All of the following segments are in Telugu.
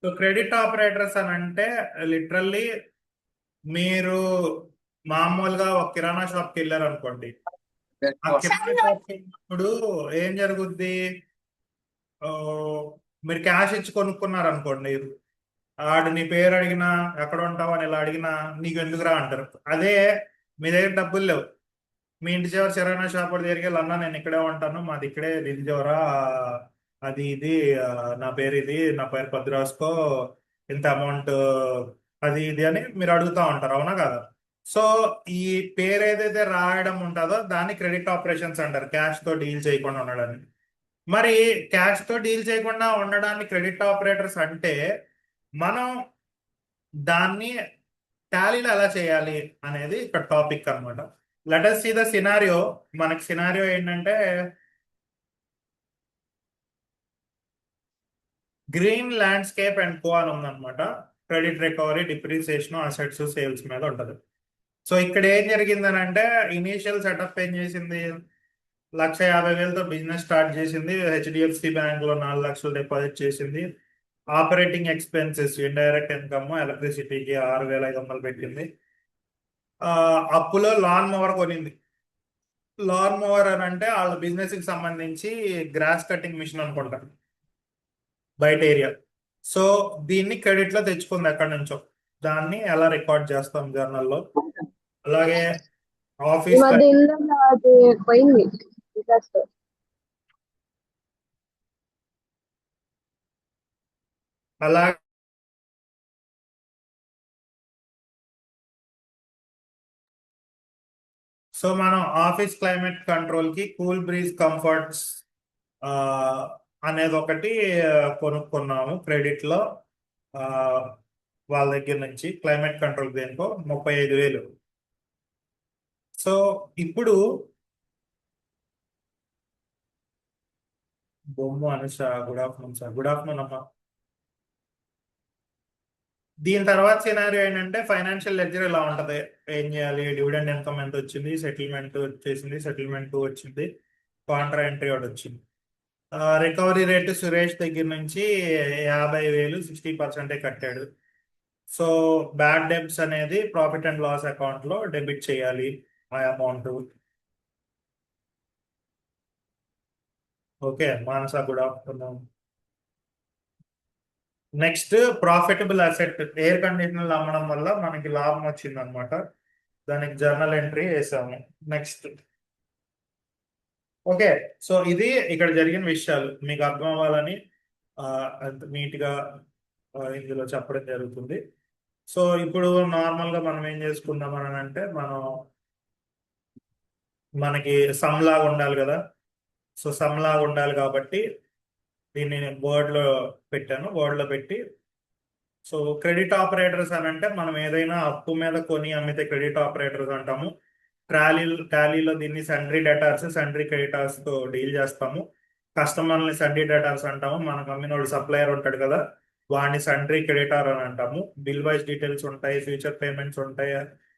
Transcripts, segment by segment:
సో క్రెడిట్ ఆపరేటర్స్ అని అంటే లిటరల్లీ మీరు మామూలుగా ఒక కిరాణా షాప్కి వెళ్ళారు అనుకోండి. ఆ కిరాణా షాప్కి వెళ్ళినప్పుడు ఏం జరుగుద్ది? ఆ, మీరు క్యాష్ ఇచ్చి కొనుక్కున్నారు అనుకోండి. ఆడు నీ పేరు అడిగినా, ఎక్కడ ఉంటావు అని ఇలా అడిగినా నీకు ఎందుకురా అంటారు. అదే మీ దగ్గర డబ్బులు లేవు, మీ ఇంటి చివరి కిరాణా షాప్ దగ్గరికి వెళ్ళి, అన్నా నేను ఇక్కడే ఉంటాను, మాది ఇక్కడే ఇంటి చివరా, అది ఇది, ఆ, నా పేరు పద్దు రాసుకో, ఇంత అమౌంట్, అది ఇది అని మీరు అడుగుతా ఉంటారు, అవునా కదా? సో ఈ పేరు ఏదైతే రాయడం ఉంటుందో దాన్ని క్రెడిట్ ఆపరేషన్స్ అంటారు, క్యాష్ తో డీల్ చేయకుండా ఉండడానికి. మరి క్యాష్ తో డీల్ చేయకుండా ఉండడానికి క్రెడిట్ ఆపరేటర్స్ అంటే మనం దాన్ని టాలీలో ఎలా చేయాలి అనేది ఇక్కడ టాపిక్ అన్నమాట. Let us see the scenario. మనకి సినారియో ఏంటంటే గ్రీన్ ల్యాండ్స్కేప్ అండ్ కో అని ఉందన్నమాట. Credit recovery, depreciation, assets, sales మీద ఉంటది. సో ఇక్కడ ఏం జరిగిందని అంటే, ఇనీషియల్ సెటప్ ఏం చేసింది, 1,50,000తో బిజినెస్ స్టార్ట్ చేసింది. హెచ్డిఎఫ్సి బ్యాంక్ లో 4 లక్షలు డిపాజిట్ చేసింది. ఆపరేటింగ్ ఎక్స్పెన్సెస్, ఇండైరెక్ట్ ఇన్కమ్, ఎలక్ట్రిసిటీకి 6,500 పెట్టింది. ఆ, అప్పులో లాన్ మోవర్ కొనింది. లాన్ మోవర్ అని అంటే వాళ్ళ బిజినెస్ కి సంబంధించి గ్రాస్ కటింగ్ మిషన్ అనుకుంటారు, బయట ఏరియా. సో దీన్ని క్రెడిట్ లో తెచ్చుకుంది ఎక్కడి నుంచో. దాన్ని ఎలా రికార్డ్ చేస్తాం జర్నల్లో. అలాగే ఈ ఆఫీస్ మధ్య ఇల్లు అది పోయింది ఇంట్రెస్ట్. అలా సో మనం ఆఫీస్ క్లైమేట్ కంట్రోల్ కి కూల్ బ్రీజ్ కంఫర్ట్స్ అనేది ఒకటి కొనుక్కున్నాము క్రెడిట్ లో. ఆ, వాళ్ళ దగ్గర నుంచి క్లైమేట్ కంట్రోల్ దేనికో 35,000. సో ఇప్పుడు బొమ్మ Anusha, good afternoon sir. Good afternoon అమ్మా. దీని తర్వాత సినారియో ఏంటంటే ఫైనాన్షియల్ లెడ్జర్ ఇలా ఉంటది. ఏం చేయాలి, డివిడెండ్ ఇన్కమ్ ఎంత వచ్చింది, సెటిల్మెంట్ వచ్చేసింది, సెటిల్మెంట్ వచ్చింది, కాంట్రా ఎంట్రీ ఒకటి వచ్చింది. రికవరీ రేటు సురేష్ దగ్గర నుంచి 50,000, 60% కట్టాడు. సో బ్యాడ్ డెబ్ట్స్ అనేది ప్రాఫిట్ అండ్ లాస్ అకౌంట్ లో డెబిట్ చేయాలి ఆ amount. Okay Manasa, good afternoon. Next profitable asset, air కండిషనర్లు అమ్మడం వల్ల మనకి లాభం వచ్చింది అనమాట. దానికి జర్నల్ ఎంట్రీ వేసాము. నెక్స్ట్. ఓకే. సో ఇది ఇక్కడ జరిగిన విషయాలు మీకు అర్థం అవ్వాలని అంత నీట్ గా ఇందులో చెప్పడం జరుగుతుంది. సో ఇప్పుడు నార్మల్ గా మనం ఏం చేసుకుందాం అని అంటే, మనకి సమ్ లాగా ఉండాలి కదా. సో సమ్ లాగా ఉండాలి కాబట్టి దీన్ని వర్డ్ లో పెట్టాను. వర్డ్ లో పెట్టి, సో క్రెడిట్ ఆపరేటర్స్ అని అంటే మనం ఏదైనా అప్పు మీద కొని అమ్మితే క్రెడిట్ ఆపరేటర్స్ అంటాము. టాలీలో దీన్ని సండ్రీ డెటార్స్, సండ్రీ క్రెడిటార్స్ తో డీల్ చేస్తాము. కస్టమర్ని సండ్రీ డెటార్స్ అంటాము. మనకు అమ్మిన వాడు సప్లయర్ ఉంటాడు కదా, వాడిని సండ్రీ క్రెడిటార్ అని అంటాము. బిల్ వైస్ డీటెయిల్స్ ఉంటాయి, ఫ్యూచర్ పేమెంట్స్ ఉంటాయి,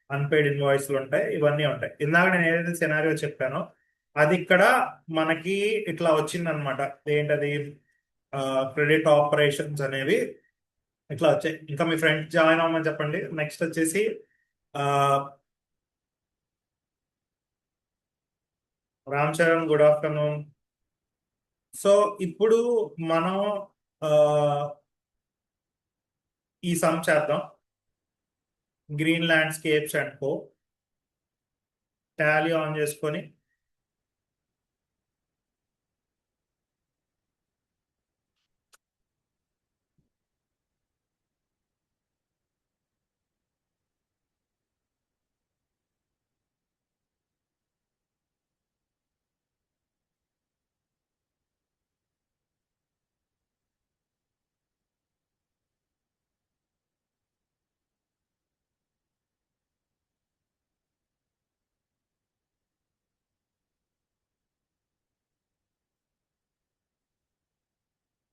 అన్పెయిడ్ ఇన్వాయిస్లు ఉంటాయి, ఇవన్నీ ఉంటాయి. ఇందాక నేను ఏదైతే సినారియో చెప్పానో అది ఇక్కడ మనకి ఇట్లా వచ్చిందనమాట. ఏంటది, క్రెడిట్ ఆపరేషన్స్ అనేవి ఇట్లా వచ్చాయి. ఇంకా మీ ఫ్రెండ్ జాయిన్ అవ్వమని చెప్పండి. నెక్స్ట్ వచ్చేసి ఆ, Ram Charan, good afternoon. So ఇప్పుడు మనం ఆ, ఈ సమ్ చేద్దాం. Green landscapes and co, Tally on చేసుకొని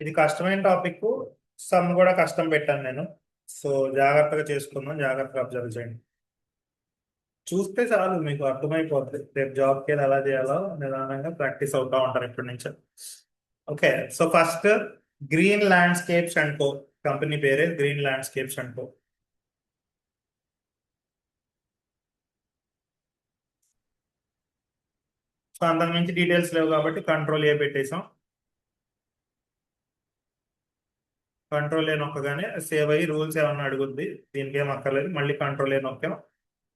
ఇది కష్టమైన టాపిక్, సమ్ కూడా కష్టం పెట్టాను నేను. సో జాగ్రత్తగా చేసుకుందాం, జాగ్రత్తగా అబ్జర్వ్ చేయండి. చూస్తే చాలు మీకు అర్థమైపోతుంది. రేపు జాబ్కి వెళ్ళి ఎలా చేయాలో నిదానంగా ప్రాక్టీస్ అవుతా ఉంటారు ఇప్పటి నుంచి. Okay. So first green landscapes and co, company పేరే green landscapes and co. So అంతకు మించి డీటెయిల్స్ లేవు కాబట్టి కంట్రోల్ ఏ పెట్టేసాం. కంట్రోల్ ఏ నొక్కగానే సేవ్ అయ్యి రూల్స్ ఏమన్నా అడుగుద్ది, దీనికి ఏం అక్కర్లేదు, మళ్ళీ కంట్రోల్ ఏ నొక్కాం,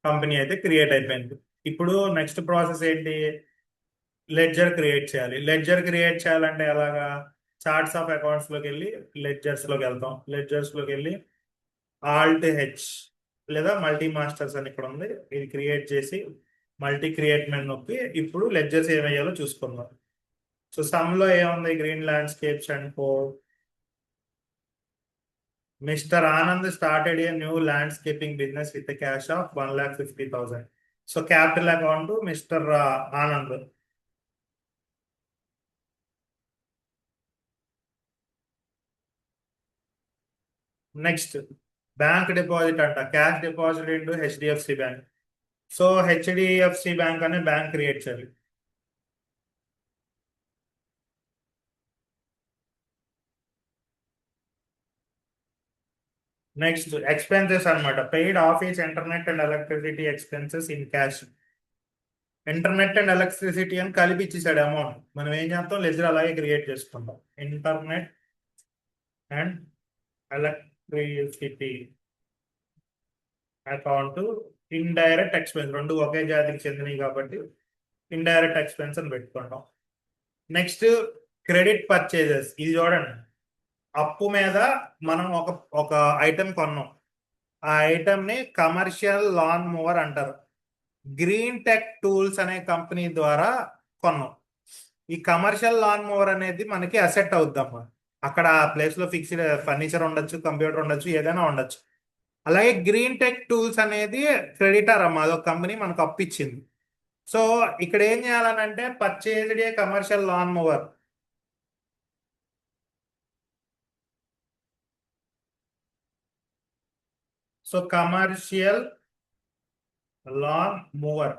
కంపెనీ అయితే క్రియేట్ అయిపోయింది. ఇప్పుడు నెక్స్ట్ ప్రాసెస్ ఏంటి, లెడ్జర్ క్రియేట్ చేయాలి. లెడ్జర్ క్రియేట్ చేయాలంటే ఎలాగా, చార్ట్స్ ఆఫ్ అకౌంట్స్ లోకి వెళ్ళి లెడ్జర్స్ లోకి వెళ్తాం. లెడ్జర్స్ లోకి వెళ్ళి ఆల్ట్ హెచ్ లేదా మల్టీ మాస్టర్స్ అని ఇక్కడ ఉంది, ఇది క్రియేట్ చేసి మల్టీ క్రియేట్ మీద నొక్కి ఇప్పుడు లెడ్జర్స్ ఏమయ్యాలో చూసుకుందాం. సో సమ్ లో ఏముంది, green landscapes and co, mister Anand started a new landscaping business with cash of 1,50,000. So capital account mister Anand. Next bank deposit అంట, cash deposit into HDFC bank. So HDFC bank అనే బ్యాంక్ క్రియేట్ చేయాలి. నెక్స్ట్ ఎక్స్పెన్సెస్ అన్నమాట, paid office internet and electricity expenses in cash. Internet and electricity అని కలిపి ఇచ్చేసాడు అమౌంట్, మనం ఏం చేస్తాం, లెజర్ అలాగే క్రియేట్ చేసుకుంటాం. Internet and electricity account indirect expense, రెండు ఒకే జాతికి చెందినవి కాబట్టి ఇండైరెక్ట్ ఎక్స్పెన్స్ అని పెట్టుకుంటాం. నెక్స్ట్ క్రెడిట్ పర్చేజెస్, ఇది చూడండి, అప్పు మీద మనం ఒక ఒక ఐటెం కొన్నాం, ఆ ఐటెం ని కమర్షియల్ లాన్ మూవర్ అంటారు. గ్రీన్ టెక్ టూల్స్ అనే కంపెనీ ద్వారా కొన్నాం. ఈ కమర్షియల్ లాన్ మూవర్ అనేది మనకి అసెట్ అవుద్దమ్మా, అక్కడ ఆ ప్లేస్ లో ఫిక్స్డ్ ఫర్నిచర్ ఉండొచ్చు, కంప్యూటర్ ఉండొచ్చు, ఏదైనా ఉండొచ్చు. అలాగే గ్రీన్ టెక్ టూల్స్ అనేది క్రెడిటర్ అమ్మా, అదొక కంపెనీ మనకు అప్పిచ్చింది. సో ఇక్కడ ఏం చేయాలనంటే purchased a commercial lawn mower. So commercial lawn mower,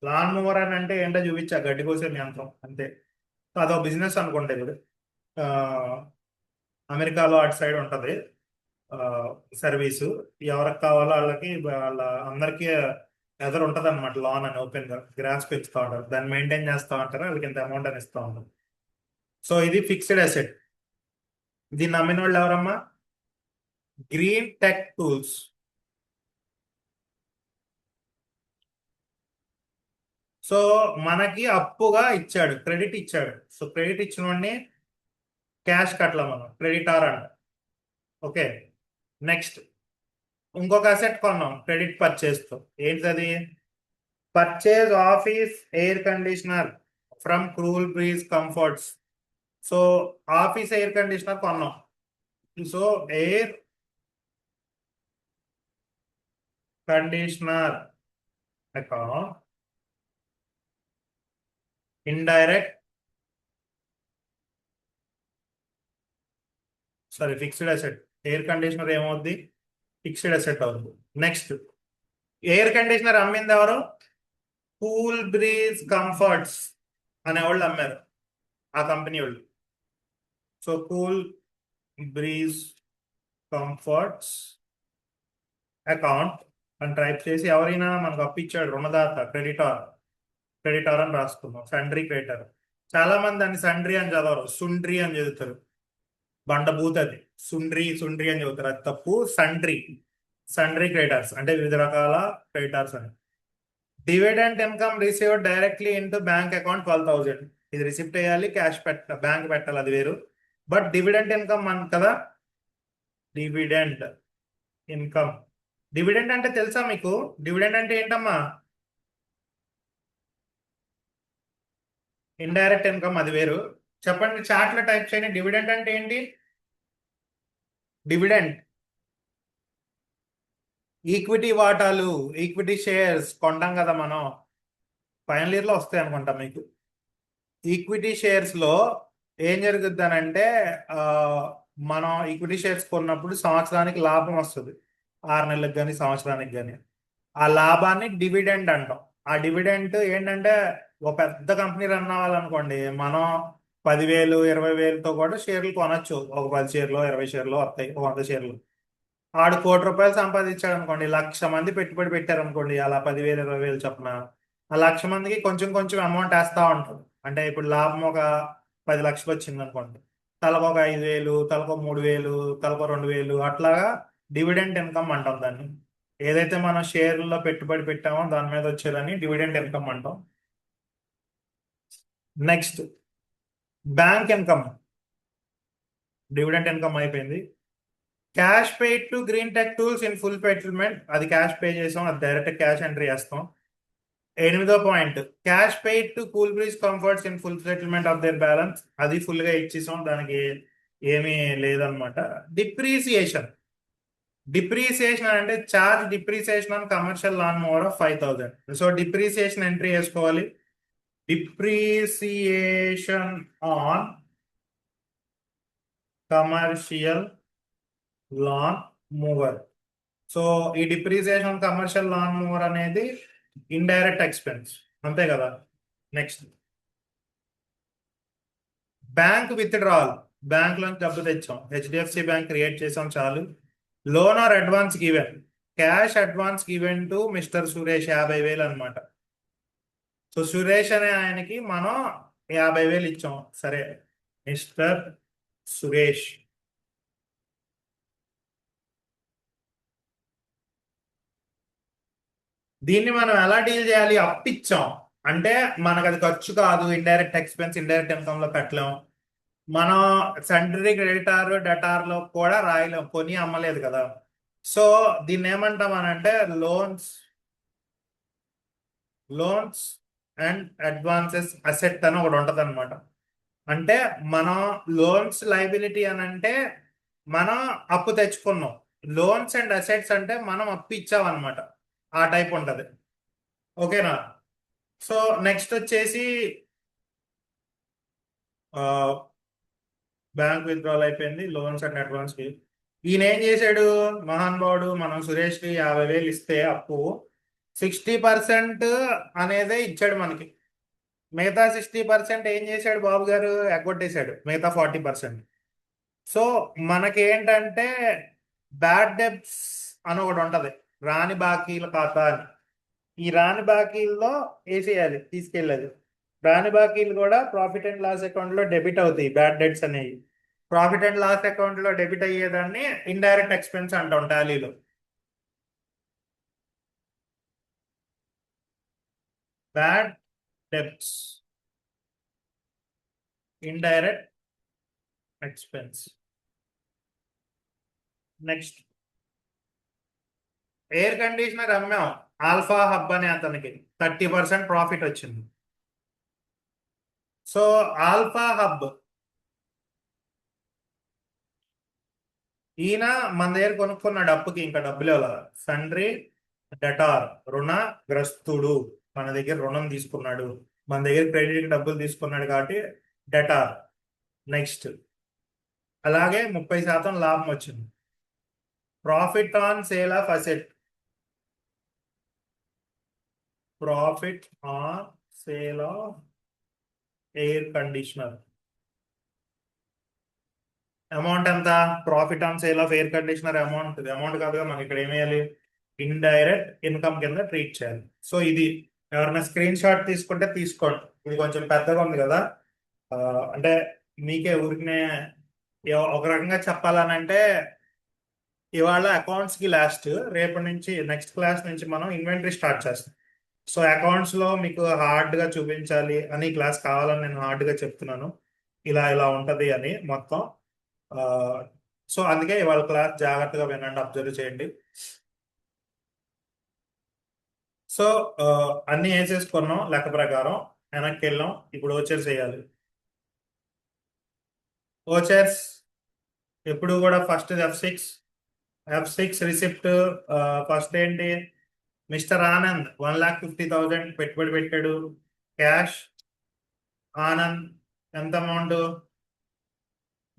lawn mower అని అంటే ఏంటో చూపించా, గడ్డి కోసే యంత్రం అంతే. సో అదో బిజినెస్ అనుకుంటే ఇప్పుడు అమెరికాలో అటు సైడ్ ఉంటుంది సర్వీసు, ఎవరికి కావాలో వాళ్ళకి, వాళ్ళ అందరికీ ఎదురు ఉంటుంది అనమాట, లాన్ అని ఓపెన్ గా గ్రాస్ పెంచుతూ ఉంటారు, దాన్ని మెయింటైన్ చేస్తూ ఉంటారు, వాళ్ళకి ఇంత అమౌంట్ అని ఇస్తూ ఉంటారు. సో ఇది ఫిక్స్డ్ అసెట్. దీన్ని నమ్మిన వాళ్ళు ఎవరమ్మా, గ్రీన్ టెక్ టూల్స్. సో మనకి అప్పుగా ఇచ్చాడు, క్రెడిట్ ఇచ్చాడు. సో క్రెడిట్ ఇచ్చిన వాడిని క్యాష్ కట్టల, మనం క్రెడిటార్ అంట. ఓకే, నెక్స్ట్ ఇంకొక అసెట్ కొన్నాం క్రెడిట్ పర్చేస్ తో, ఏంటది, purchase office air conditioner from cool breeze comforts. So office air conditioner కొన్నాం. So air conditioner account indirect, sorry fixed asset. Air conditioner ఏమవుద్ది, ఫిక్స్డ్ అసెట్ అవుతుంది. నెక్స్ట్ ఎయిర్ కండిషనర్ అమ్మింది ఎవరు, కూల్ బ్రీజ్ కంఫర్ట్స్ అనే వాళ్ళు అమ్మారు, ఆ కంపెనీ వాళ్ళు. So cool breeze comforts account అని టైప్ చేసి, ఎవరైనా మనకు అప్పిచ్చాడు రుణదాత, క్రెడిటార్, క్రెడిటార్ అని రాసుకున్నాం, సండ్రీ క్రెడిటార్. చాలా మంది దాన్ని సండ్రీ అని చదవరు, సుండ్రీ అని చదువుతారు, బండబూత్ అది, సుండ్రీ సుండ్రీ అని చదువుతారు, అది తప్పు. సండ్రీ, సండ్రీ క్రెడిటార్స్ అంటే వివిధ రకాల క్రెడిటార్స్ అని. Dividend income received directly into bank account 12,000. ఇది రిసిప్ట్ వేయాలి, క్యాష్ బ్యాంక్ పెట్టాలి, అది వేరు. బట్ డివిడెంట్ ఇన్కమ్ మన కదా, డివిడెంట్ ఇన్కమ్. డివిడెంట్ అంటే తెలుసా మీకు, డివిడెంట్ అంటే ఏంటమ్మా, ఇండైరెక్ట్ ఇన్కమ్, అది వేరు. చెప్పండి, చాట్ లో టైప్ చేయండి, డివిడెంట్ అంటే ఏంటి. డివిడెంట్ ఈక్విటీ వాటాలు, ఈక్విటీ షేర్స్ కొంటాం కదా మనం, ఫైనల్ ఇయర్ లో వస్తాయి అనుకుంటా మీకు. ఈక్విటీ షేర్స్ లో ఏం జరుగుద్ది అని అంటే, మనం ఈక్విటీ షేర్స్ కొన్నప్పుడు సంవత్సరానికి లాభం వస్తుంది, 6 నెలలకు కానీ సంవత్సరానికి కానీ. ఆ లాభాన్ని డివిడెండ్ అంటాం. ఆ డివిడెంట్ ఏంటంటే, ఒక పెద్ద కంపెనీ రన్ అవ్వాలనుకోండి, మనం 10,000 20,000తో కూడా షేర్లు కొనొచ్చు. ఒక 10 షేర్లు 20 షేర్లు వస్తాయి, 100 షేర్లు. ఆడు ₹1,00,00,000 సంపాదించాడు అనుకోండి, 1,00,000 మంది పెట్టుబడి పెట్టారు అనుకోండి, అలా 10,000 20,000 చొప్పున ఆ 1,00,000 మందికి కొంచెం కొంచెం అమౌంట్ వేస్తా ఉంటారు. అంటే ఇప్పుడు లాభం ఒక 10 లక్షలు వచ్చింది అనుకోండి, తలకు ఒక 5,000, తలకు 3,000, తలకు 2,000 అట్లాగా డివిడెంట్ ఇన్కమ్ అంటాం దాన్ని. ఏదైతే మనం షేర్లలో పెట్టుబడి పెట్టామో దాని మీద వచ్చేదాన్ని డివిడెంట్ ఇన్కమ్ అంటాం. Next bank income. Dividend income అయిపోయింది. Cash paid to green tech tools in full settlement, అది క్యాష్ పే చేసాం, అది డైరెక్ట్ క్యాష్ ఎంట్రీ చేస్తాం. 8వ point, cash paid to cool breeze comforts in full settlement of their balance, అది ఫుల్ గా ఇచ్చేసాం, దానికి ఏమీ లేదనమాట. డిప్రీసియేషన్. డిప్రీసియేషన్ అంటే charge depreciation on commercial lawn mower of 5,000. So depreciation entry చేసుకోవాలి. Depreciation on commercial lawn mower. So ఈ డిప్రీసియేషన్ కమర్షియల్ లాన్ మూవర్ అనేది ఇండైరెక్ట్ ఎక్స్పెన్స్, అంతే కదా. Next bank withdrawal. బ్యాంక్ లోంచి డబ్బు తెచ్చాం, హెచ్డిఎఫ్సి బ్యాంక్ క్రియేట్ చేసాం, చాలు. Loan or advance given. Cash advance given to mister Suresh 50,000 అనమాట. సో సురేష్ అనే ఆయనకి మనం 50,000 ఇచ్చాం. సరే, మిస్టర్ సురేష్. దీన్ని మనం ఎలా డీల్ చేయాలి? అప్పిచ్చాం అంటే మనకు అది ఖర్చు కాదు, ఇండైరెక్ట్ ఎక్స్పెన్స్, ఇండైరెక్ట్ ఇన్కమ్ లో పెట్టలేం. మనం సెంటరీ క్రెడిటార్ డెటార్ లో కూడా రాయలేం, కొని అమ్మలేదు కదా. సో దీన్ని ఏమంటాం అని అంటే లోన్స్ అండ్ అడ్వాన్సెస్ అసెట్ అని ఒకటి ఉంటది అనమాట. అంటే మనం లోన్స్ లైబిలిటీ అని అంటే మనం అప్పు తెచ్చుకున్నాం, లోన్స్ అండ్ అసెట్స్ అంటే మనం అప్పు ఇచ్చాం అనమాట, ఆ టైప్ ఉంటది. ఓకేనా. సో నెక్స్ట్ వచ్చేసి బ్యాంక్ విత్డ్రాల్ అయిపోయింది, లోన్స్ అండ్ అడ్వాన్స్ కి. ఈయన ఏం చేశాడు మహానుభావుడు, మనం సురేష్కి 50,000 ఇస్తే అప్పు 60% అనేదే ఇచ్చాడు మనకి. మిగతా 60% ఏం చేశాడు బాబు గారు? ఎగ్గొట్టేశాడు మిగతా 40%. సో మనకేంటంటే బ్యాడ్ డెబ్ట్స్ అని ఒకటి ఉంటది, రాని బాకీల ఖాతా అని. ఈ రాని బాకీల్లో వేసేయాలి, తీసుకెళ్ళాలి. రాని బాకీలు కూడా ప్రాఫిట్ అండ్ లాస్ అకౌంట్ లో డెబిట్ అవుతాయి, బ్యాడ్ డెట్స్ అనేవి. ప్రాఫిట్ అండ్ లాస్ అకౌంట్ లో డెబిట్ అయ్యేదాన్ని ఇండైరెక్ట్ ఎక్స్పెన్స్ అంటాం టాలీలో. Bad debts, indirect expense. Next air conditioner అమ్మాం ఆల్ఫా హబ్ అనే అతనికి, 30% ప్రాఫిట్ వచ్చింది. సో ఆల్ఫా హబ్ ఈయన మన దగ్గర కొనుక్కున్నాడు అప్పుకి, ఇంకా డబ్బులు ఇవ్వాలి. సండ్రి డెటార్, రుణగ్రస్తుడు, మన దగ్గర రుణం తీసుకున్నాడు, మన దగ్గర క్రెడిట్ డబ్బులు తీసుకున్నాడు కాబట్టి డెటార్. నెక్స్ట్ అలాగే 30% లాభం వచ్చింది. Profit on sale of asset. Profit on sale of air conditioner amount ఎంత? Profit on sale of air conditioner amount కాదుగా, మనకి ఇక్కడ ఏం వేయాలి? ఇండైరెక్ట్ ఇన్కమ్ కింద ట్రీట్ చేయాలి. సో ఇది ఎవరైనా స్క్రీన్ షాట్ తీసుకుంటే తీసుకోండి, ఇది కొంచెం పెద్దగా ఉంది కదా. అంటే మీకే ఊరికనే ఒక రకంగా చెప్పాలనంటే ఇవాళ అకౌంట్స్ కి లాస్ట్, రేపటి నుంచి నెక్స్ట్ క్లాస్ నుంచి మనం ఇన్వెంటరీ స్టార్ట్ చేస్తాం. సో అకౌంట్స్ లో మీకు హార్డ్ గా చూపించాలి అని క్లాస్ కావాలని నేను హార్డ్ గా చెప్తున్నాను, ఇలా ఇలా ఉంటది అని మొత్తం. సో అందుకే ఇవాళ క్లాస్ జాగ్రత్తగా వినండి, అబ్జర్వ్ చేయండి. సో అన్ని వేసేసుకున్నాం లెక్క ప్రకారం, వెనక్కి వెళ్ళాం. ఇప్పుడు ఓచర్స్ వేయాలి. ఓచర్స్ ఎప్పుడు కూడా ఫస్ట్ F6 రిసిప్ట్. ఫస్ట్ ఏంటి? మిస్టర్ ఆనంద్ 1,50,000 పెట్టుబడి పెట్టాడు. క్యాష్ ఆనంద్ ఎంత అమౌంట్?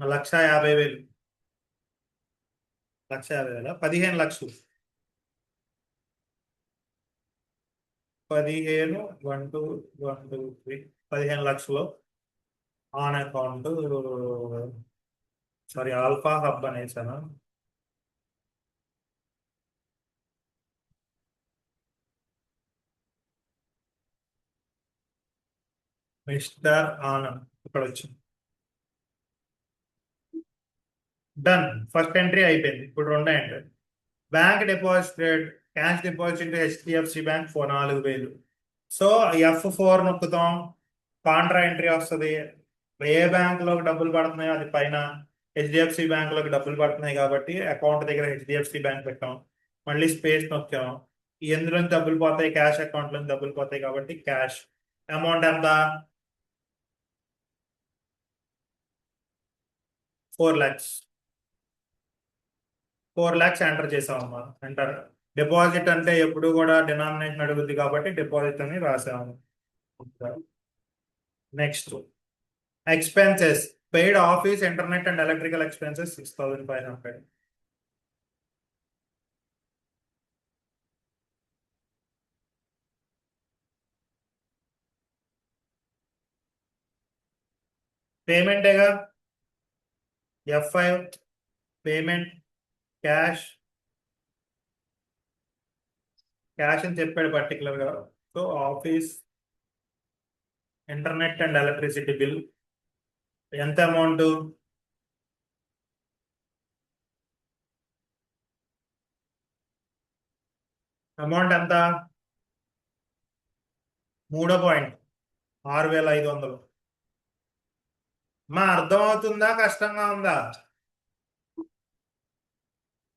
1,50,000. 1,50,000 15 లక్షలు. 15 1 2 1 2 3 15 లక్షలు. On account, sorry Alpha Hub అనేసాను. మిస్టర్ ఆనంద్ ఇక్కడ వచ్చింది. డన్, ఫస్ట్ ఎంట్రీ అయిపోయింది. ఇప్పుడు రెండో entry, bank deposited cash deposit HDFC bank 4,000. So F4 నొక్కుతాం, కాంట్రా ఎంట్రీ వస్తుంది. ఏ బ్యాంక్ లోకి డబ్బులు పడుతున్నాయో అది పైన, హెచ్డిఎఫ్సి బ్యాంక్ లోకి డబ్బులు పడుతున్నాయి కాబట్టి అకౌంట్ దగ్గర హెచ్డిఎఫ్సి బ్యాంక్ పెట్టాం, మళ్ళీ స్పేస్ నొక్కాం. ఎందులోంచి డబ్బులు పోతాయి? క్యాష్ అకౌంట్ లోంచి డబ్బులు పోతాయి కాబట్టి క్యాష్. అమౌంట్ ఎంత? 4 lakhs. 4 lakhs ఎంటర్ చేసామమ్మా. ఎంటర్. డిపాజిట్ అంటే ఎప్పుడు కూడా డినామినేషన్ అడుగుద్ది కాబట్టి డిపాజిట్ అని రాసాము. Next, expenses paid office internet and electrical expenses 6,500. పేమెంటేగా. F5 payment, cash. క్యాష్ అని చెప్పాడు పర్టికులర్ గా. So office internet and electricity bill ఎంత అమౌంట్? అమౌంట్ ఎంత? 3,6500. మా అర్థం అవుతుందా కష్టంగా ఉందా?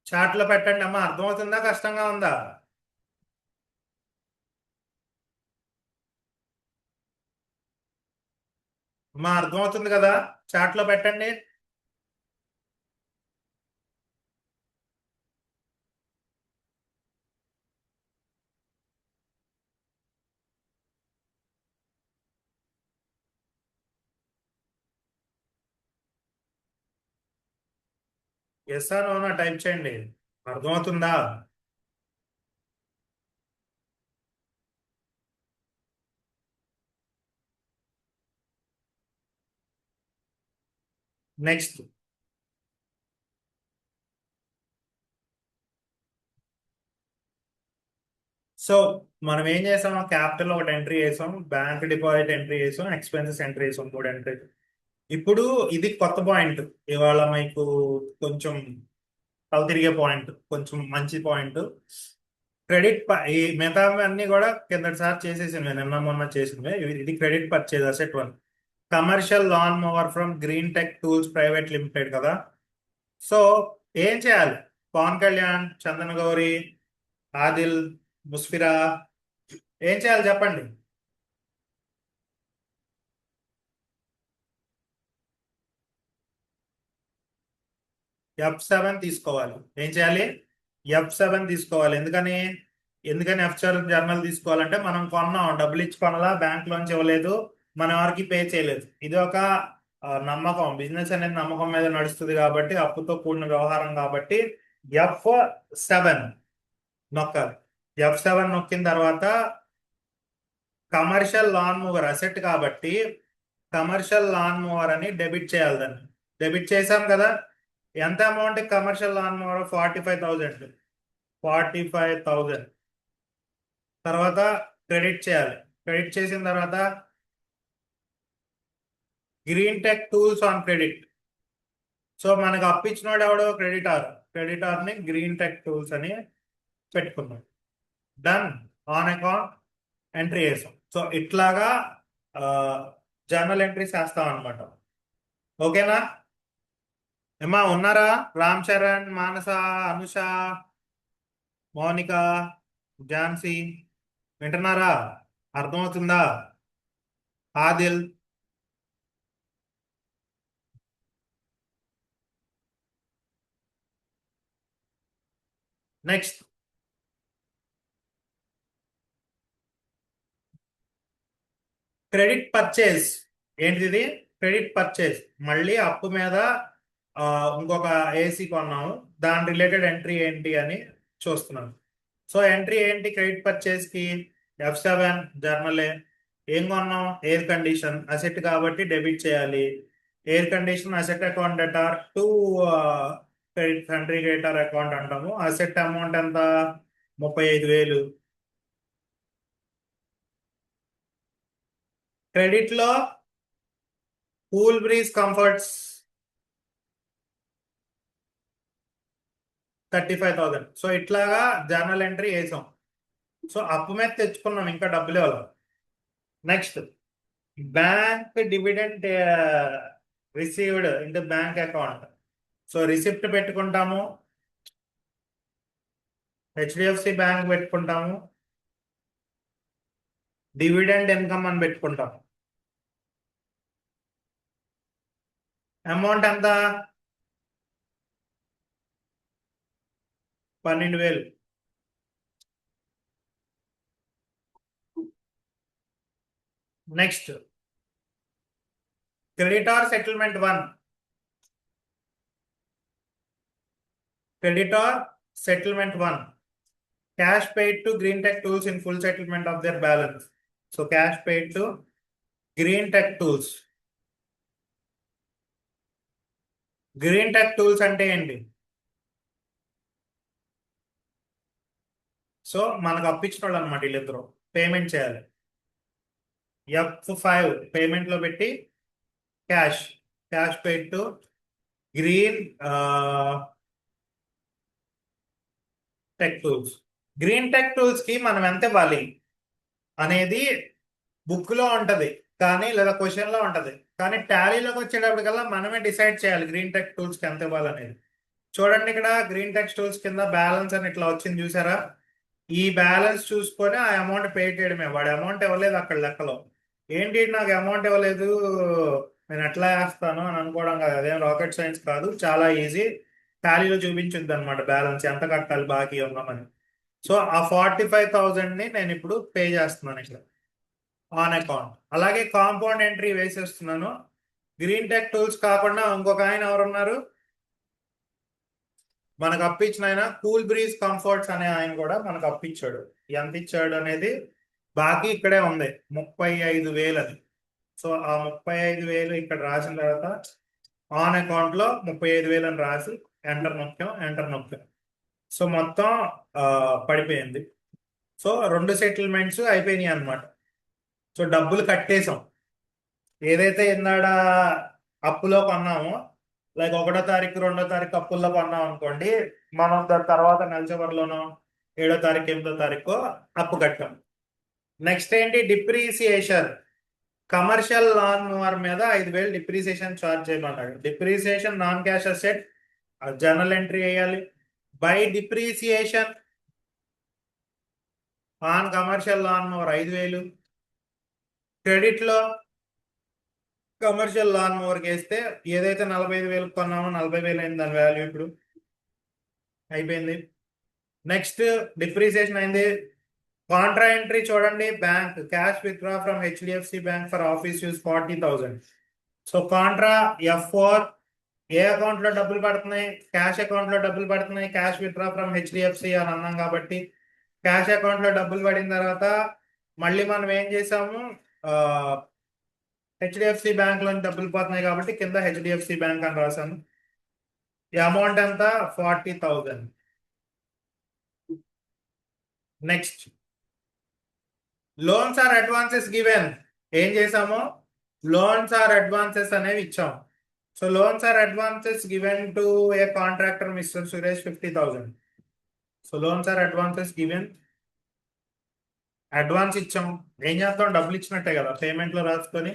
చాట్ లో పెట్టండి అమ్మా, అర్థం అవుతుందా కష్టంగా ఉందా? అమ్మా అర్థం అవుతుంది కదా? చాట్ లో పెట్టండి. ఎస్ ఆర్ నో టైప్ చేయండి. అర్థమవుతుందా? నెక్స్ట్, సో మనం ఏం చేసాం? క్యాపిటల్ ఒకటి ఎంట్రీ చేసాం, బ్యాంక్ డిపాజిట్ ఎంట్రీ చేసాం, ఎక్స్పెన్సెస్ ఎంట్రీ చేసాం, 3 ఎంట్రీ. ఇప్పుడు ఇది కొత్త పాయింట్ ఇవాళ మీకు, కొంచెం తల తిరిగే పాయింట్, కొంచెం మంచి పాయింట్. క్రెడిట్ ఈ మిగతా అన్ని కూడా కిందటిసారి చేసేసింది, నిన్న మొన్న చేసింది. ఇది credit purchase asset 1, commercial lawn mower from Green tech Tools Private Limited కదా. సో ఏం చేయాలి? పవన్ కళ్యాణ్, చందన్ గౌరి, ఆదిల్, ముస్ఫిరా, ఏం చేయాలి చెప్పండి? F7 తీసుకోవాలి. ఏం చేయాలి? F7 తీసుకోవాలి. ఎందుకని F7 జర్నల్ తీసుకోవాలంటే మనం కొన్నాం, డబ్బులు ఇచ్చి కొనలా, బ్యాంక్ లోంచి ఇవ్వలేదు, మన ఎవరికి పే చేయలేదు. ఇది ఒక నమ్మకం. బిజినెస్ అనేది నమ్మకం మీద నడుస్తుంది కాబట్టి, అప్పుతో కూడిన వ్యవహారం కాబట్టి F7 నొక్కాలి. F7 నొక్కిన తర్వాత కమర్షియల్ లాన్ మూవర్ అసెట్ కాబట్టి కమర్షియల్ లాన్ మూవర్ అని డెబిట్ చేయాలి. దాన్ని డెబిట్ చేసాం కదా. ఎంత అమౌంట్ కమర్షియల్ లాన్ మూవర్? 45,000. 45,000 తర్వాత క్రెడిట్ చేయాలి. క్రెడిట్ చేసిన తర్వాత green tech tools on credit. So మనకు అప్పించినోడు ఎవడో క్రెడిటార్ ని గ్రీన్ టెక్ టూల్స్ అని పెట్టుకున్నాం. డన్, ఆన్ అకౌంట్ ఎంట్రీ చేసాం. సో ఇట్లాగా జర్నల్ ఎంట్రీస్ వేస్తాం అనమాట. ఓకేనా? ఏమా ఉన్నారా? రామ్ చరణ్, మానస, అనుష, మౌనిక, ఝాన్సీ వింటున్నారా? అర్థమవుతుందా? Adil, next, credit purchase. ఏంటిది? Credit purchase. మళ్ళీ అప్పు మీద ఇంకొక ఏసీ కొన్నాము, దాని రిలేటెడ్ ఎంట్రీ ఏంటి అని చూస్తున్నాను. సో ఎంట్రీ ఏంటి క్రెడిట్ పర్చేజ్ కి? F7 జర్నలే. ఏం కొన్నాం? ఎయిర్ కండిషన్ అసెట్ కాబట్టి డెబిట్ చేయాలి. Air condition asset account debtor to country creditor account అంటాము. అసెట్ అమౌంట్ ఎంత? 35,000. క్రెడిట్ లో కూల్ బ్రీజ్ కంఫర్ట్స్ 35,000. సో ఇట్లాగా జర్నల్ ఎంట్రీ వేసాం. సో అప్పు మీద తెచ్చుకున్నాం, ఇంకా డబ్బులు ఇవ్వాలి. Next bank dividend received in the bank account. So receipt పెట్టుకుంటాము, హెచ్డిఎఫ్సి బ్యాంక్ పెట్టుకుంటాము, డివిడెండ్ ఇన్కమ్ అని పెట్టుకుంటాము. అమౌంట్ ఎంత? 12,000. Next creditor settlement 1. Creditor settlement 1. Cash paid to Green Tech Tools in full settlement of their balance. So cash paid to Green Tech Tools. Green Tech Tools అంటే ఏంటి? సో మనకు అప్పించిన వాళ్ళు అనమాట వీళ్ళిద్దరు. పేమెంట్ చేయాలి. F5 పేమెంట్ లో పెట్టి cash paid to green tech tools. Green tech tools కి మనం ఎంత ఇవ్వాలి అనేది బుక్ లో ఉంటది కానీ, లేదా క్వశ్చన్ లో ఉంటది కానీ, టాలీలోకి వచ్చేటప్పటికల్లా మనమే డిసైడ్ చేయాలి గ్రీన్ టెక్ టూల్స్ కి ఎంత ఇవ్వాలనేది. చూడండి ఇక్కడ గ్రీన్ టెక్ టూల్స్ కింద బ్యాలెన్స్ అని ఇట్లా వచ్చింది చూసారా? ఈ బ్యాలెన్స్ చూసుకొని ఆ అమౌంట్ పే చేయడమే. వాడి అమౌంట్ ఇవ్వలేదు అక్కడ లెక్కలో. ఏంటి నాకు అమౌంట్ ఇవ్వలేదు, నేను ఎట్లా వేస్తాను అని అనుకోవడం కాదు. అదేం రాకెట్ సైన్స్ కాదు, చాలా ఈజీ. టాలీలో చూపించింది అనమాట బ్యాలెన్స్ ఎంత కట్టాలి బాకీ ఉన్నామని. సో ఆ 45,000 ని నేను ఇప్పుడు పే చేస్తున్నాను ఇక్కడ ఆన్ అకౌంట్. అలాగే కాంపౌండ్ ఎంట్రీ వేసేస్తున్నాను. గ్రీన్ టెక్ టూల్స్ కాకుండా ఇంకొక ఆయన ఎవరున్నారు మనకు అప్పించిన ఆయన? కూల్ బ్రీజ్ కంఫర్ట్స్ అనే ఆయన కూడా మనకు అప్పించాడు. ఎంత ఇచ్చాడు అనేది బాకీ ఇక్కడే ఉంది, 35,000 అని. సో ఆ 35,000 ఇక్కడ రాసిన తర్వాత ఆన్ అకౌంట్ లో 35,000 అని రాసి ఎంటర్ నొక్కాం. సో మొత్తం పడిపోయింది. సో 2 సెటిల్మెంట్స్ అయిపోయినాయి అనమాట. సో డబ్బులు కట్టేసాం. ఏదైతే ఇందాడ అప్పులో కొన్నామో, లైక్ 1వ తారీఖు 2వ తారీఖు అప్పుల్లో కొన్నాం అనుకోండి, మనం దాని తర్వాత నెల చివరిలోనో 7వ తారీఖు 8వ తారీఖు అప్పు కట్టాం. నెక్స్ట్ ఏంటి? డిప్రిసియేషన్. కమర్షియల్ లాన్ మూవర్ మీద 5,000 డిప్రిసియేషన్ ఛార్జ్ చేయమన్నాడు. Depreciation non cash asset, journal entry వేయాలి. By depreciation on commercial lawn mower 5,000. Credit లో కమర్షియల్ లాన్ మూవర్కి వేస్తే ఏదైతే 45,000 కొన్నామో 40,000 అయింది దాని వాల్యూ, ఇప్పుడు అయిపోయింది. నెక్స్ట్ డిప్రిసియేషన్ అయింది. కాంట్రా ఎంట్రీ చూడండి, bank cash withdraw from HDFC bank for office use 40,000. So Contra F4 A account లో డబ్బులు పడుతున్నాయి? క్యాష్ అకౌంట్ లో డబ్బులు పడుతున్నాయి. క్యాష్ విత్డ్రా ఫ్రమ్ హెచ్డిఎఫ్సి అని అన్నాం కాబట్టి క్యాష్ అకౌంట్ లో డబ్బులు పడిన తర్వాత మళ్ళీ మనం ఏం చేసాము, హెచ్డిఎఫ్సి బ్యాంక్ లో డబ్బులు పోతున్నాయి కాబట్టి కింద హెచ్డిఎఫ్సి బ్యాంక్ అని రాశాను. ఈ అమౌంట్ ఎంత? 40,000. Next loans or advances given. ఏం చేసాము? లోన్స్ ఆర్ అడ్వాన్సెస్ అనేవి ఇచ్చాం. So loans or advances given to a contractor mister Suresh 50,000. So loans or advances given, advance ఇచ్చాం. ఏం చేస్తాం? డబ్బులు ఇచ్చినట్టే కదా, పేమెంట్ లో రాసుకొని.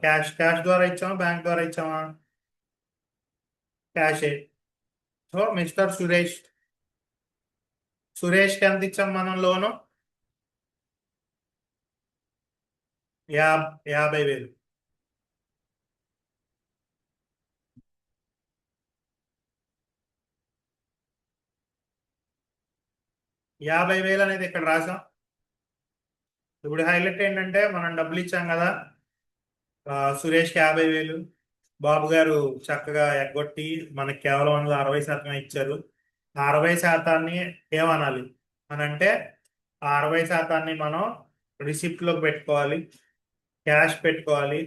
క్యాష్ ద్వారా ఇచ్చామా బ్యాంక్ ద్వారా ఇచ్చామా? క్యాషే. సో మిస్టర్ సురేష్కి ఎంత ఇచ్చాం మనం లోను? 50,000. అనేది ఇక్కడ రాసాం. ఇప్పుడు హైలైట్ ఏంటంటే మనం డబ్బులు ఇచ్చాం కదా, సురేష్కి 50,000. బాబు గారు చక్కగా ఎగ్గొట్టి మనకి కేవలం 60% ఇచ్చారు. ఆ 60% ఏమనాలి అని అంటే, ఆ 60% మనం రిసిప్ట్లోకి పెట్టుకోవాలి, క్యాష్ పెట్టుకోవాలి,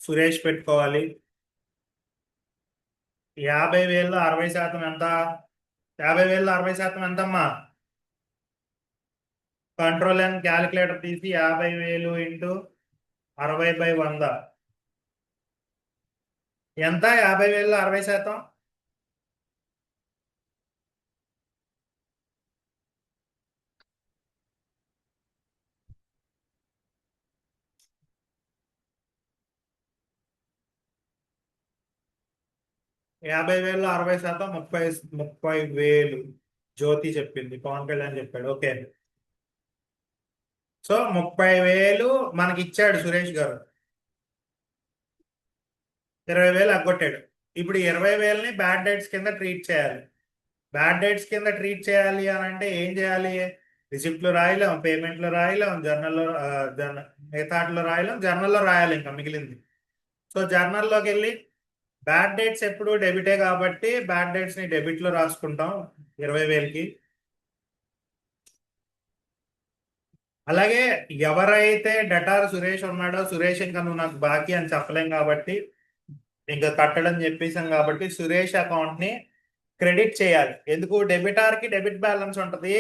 సురేష్ పెట్టుకోవాలి. 50,000లో 60% ఎంత? 50,000లో 60% ఎంతమ్మా? కంట్రోల్ అండ్ క్యాలిక్యులేటర్ తీసి 50,000 ఇంటూ 60/100 ఎంత? 50,000లో 60%. 50,000లో 60% 30,000. జ్యోతి చెప్పింది, పవన్ కళ్యాణ్ చెప్పాడు. ఓకే, సో 30,000 మనకి ఇచ్చాడు సురేష్ గారు. 20,000 అగ్గొట్టాడు. ఇప్పుడు 20,000ని బ్యాడ్ డేట్స్ కింద ట్రీట్ చేయాలి. బ్యాడ్ డేట్స్ కింద ట్రీట్ చేయాలి అని అంటే ఏం చేయాలి? రిసిప్ట్లో రాయలేం, పేమెంట్లో రాయలేం, జర్నల్లో మిగతాట్లో రాయలేం, జర్నల్లో రాయాలి ఇంకా మిగిలింది. సో జర్నల్లోకి వెళ్ళి బ్యాడ్ డేట్స్ ఎప్పుడు డెబిటే కాబట్టి బ్యాడ్ డేట్స్ ని డెబిట్ లో రాసుకుంటాం 20,000కి. అలాగే ఎవరైతే డెటార్ సురేష్ ఉన్నాడో, సురేష్ ఇంకా నువ్వు నాకు బాకీ అని చెప్పలేం కాబట్టి ఇంకా కట్టడం చెప్పేసాం కాబట్టి సురేష్ అకౌంట్ ని క్రెడిట్ చేయాలి. ఎందుకు? డెబిటార్ కి డెబిట్ బ్యాలెన్స్ ఉంటది,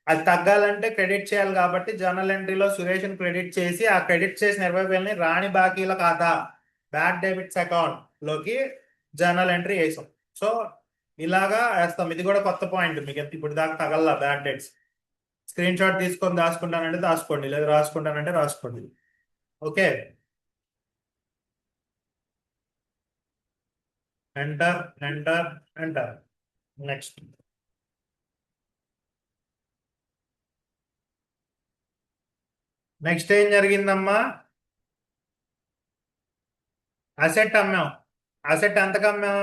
అది తగ్గాలంటే క్రెడిట్ చేయాలి కాబట్టి జర్నల్ ఎంట్రీలో సురేష్ ని క్రెడిట్ చేసి ఆ క్రెడిట్ చేసిన 20,000ని రాణి బాకీల ఖాతా బ్యాడ్ డెబిట్స్ అకౌంట్ లోకి జర్నల్ ఎంట్రీ వేసాం. సో ఇలాగా వేస్తాం. ఇది కూడా కొత్త పాయింట్ మీకు, ఇప్పుడు దాకా తగల్లా బ్యాడ్ డెట్స్. స్క్రీన్ షాట్ తీసుకొని దాచుకుంటానంటే దాచుకోండి, లేదా రాసుకుంటానంటే రాసుకోండి. Okay, enter enter enter. Next next ఏం జరిగిందమ్మా? అసెట్ అమ్మాం. అసెట్ ఎంతకు అమ్మాం?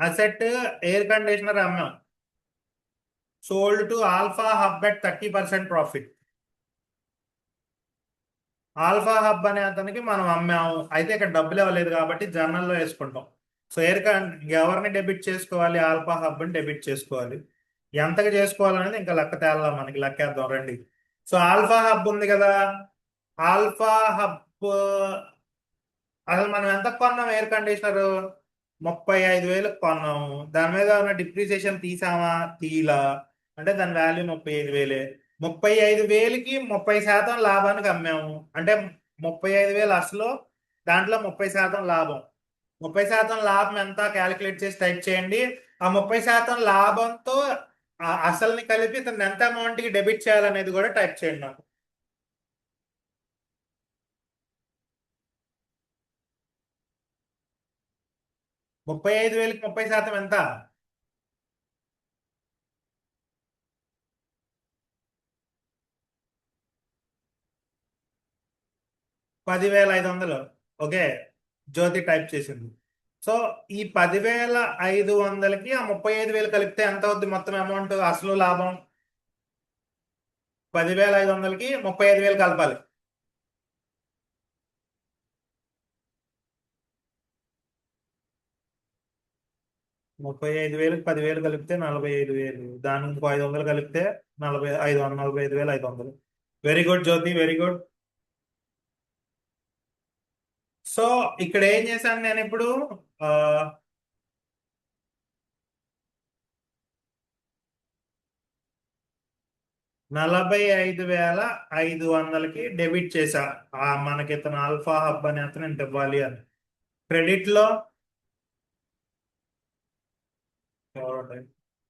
అసెట్ ఎయిర్ కండిషనర్ అమ్మాం. Sold to Alpha Hub at 30% profit. Alpha hub అనే అతనికి మనం అమ్మాము. అయితే ఇక్కడ డబ్బులు ఇవ్వలేదు కాబట్టి జర్నల్లో వేసుకుంటాం. సో ఎవరిని డెబిట్ చేసుకోవాలి? ఆల్ఫా హబ్ని డెబిట్ చేసుకోవాలి. ఎంతకు చేసుకోవాలనేది ఇంకా లెక్క తేలాం, మనకి లెక్కేద్దాం రండి. సో ఆల్ఫా హబ్ ఉంది కదా, ఆల్ఫా హబ్ అసలు మనం ఎంత కొన్నాం? ఎయిర్ కండిషనర్ 35,000 కొన్నాము. దాని మీద ఉన్న డిప్రిసియేషన్ తీసామా? తీలా. అంటే దాని వాల్యూ 35,000. 35,000కి 30% లాభానికి అమ్మాము. అంటే 35,000 అసలు, దాంట్లో 30% లాభం. 30% లాభం ఎంత? క్యాలిక్యులేట్ చేసి టైప్ చేయండి. ఆ 30% లాభంతో ఆ అసలుని కలిపి తను ఎంత అమౌంట్ కి డెబిట్ చేయాలనేది కూడా టైప్ చేయండి నాకు. 35,000కి 30% ఎంత? 10,500. ఓకే, జ్యోతి టైప్ చేసింది. సో ఈ 10,500కి ఆ 35,000 కలిపితే ఎంత అవుద్ది మొత్తం అమౌంట్? అసలు లాభం 10,500కి 35,000 కలపాలి. 35,000కి 10,000 కలిపితే 45,000. దానికి ఇంకో 500 కలిపితే 45,500. వెరీ గుడ్ జ్యోతి, వెరీ గుడ్. సో ఇక్కడ ఏం చేశాను నేను ఇప్పుడు? ఆ, 45,500కి డెబిట్ చేశా. మనకి ఇతను ఆల్ఫా హబ్ అని అతను ఇంత ఇవ్వాలి అని. క్రెడిట్ లో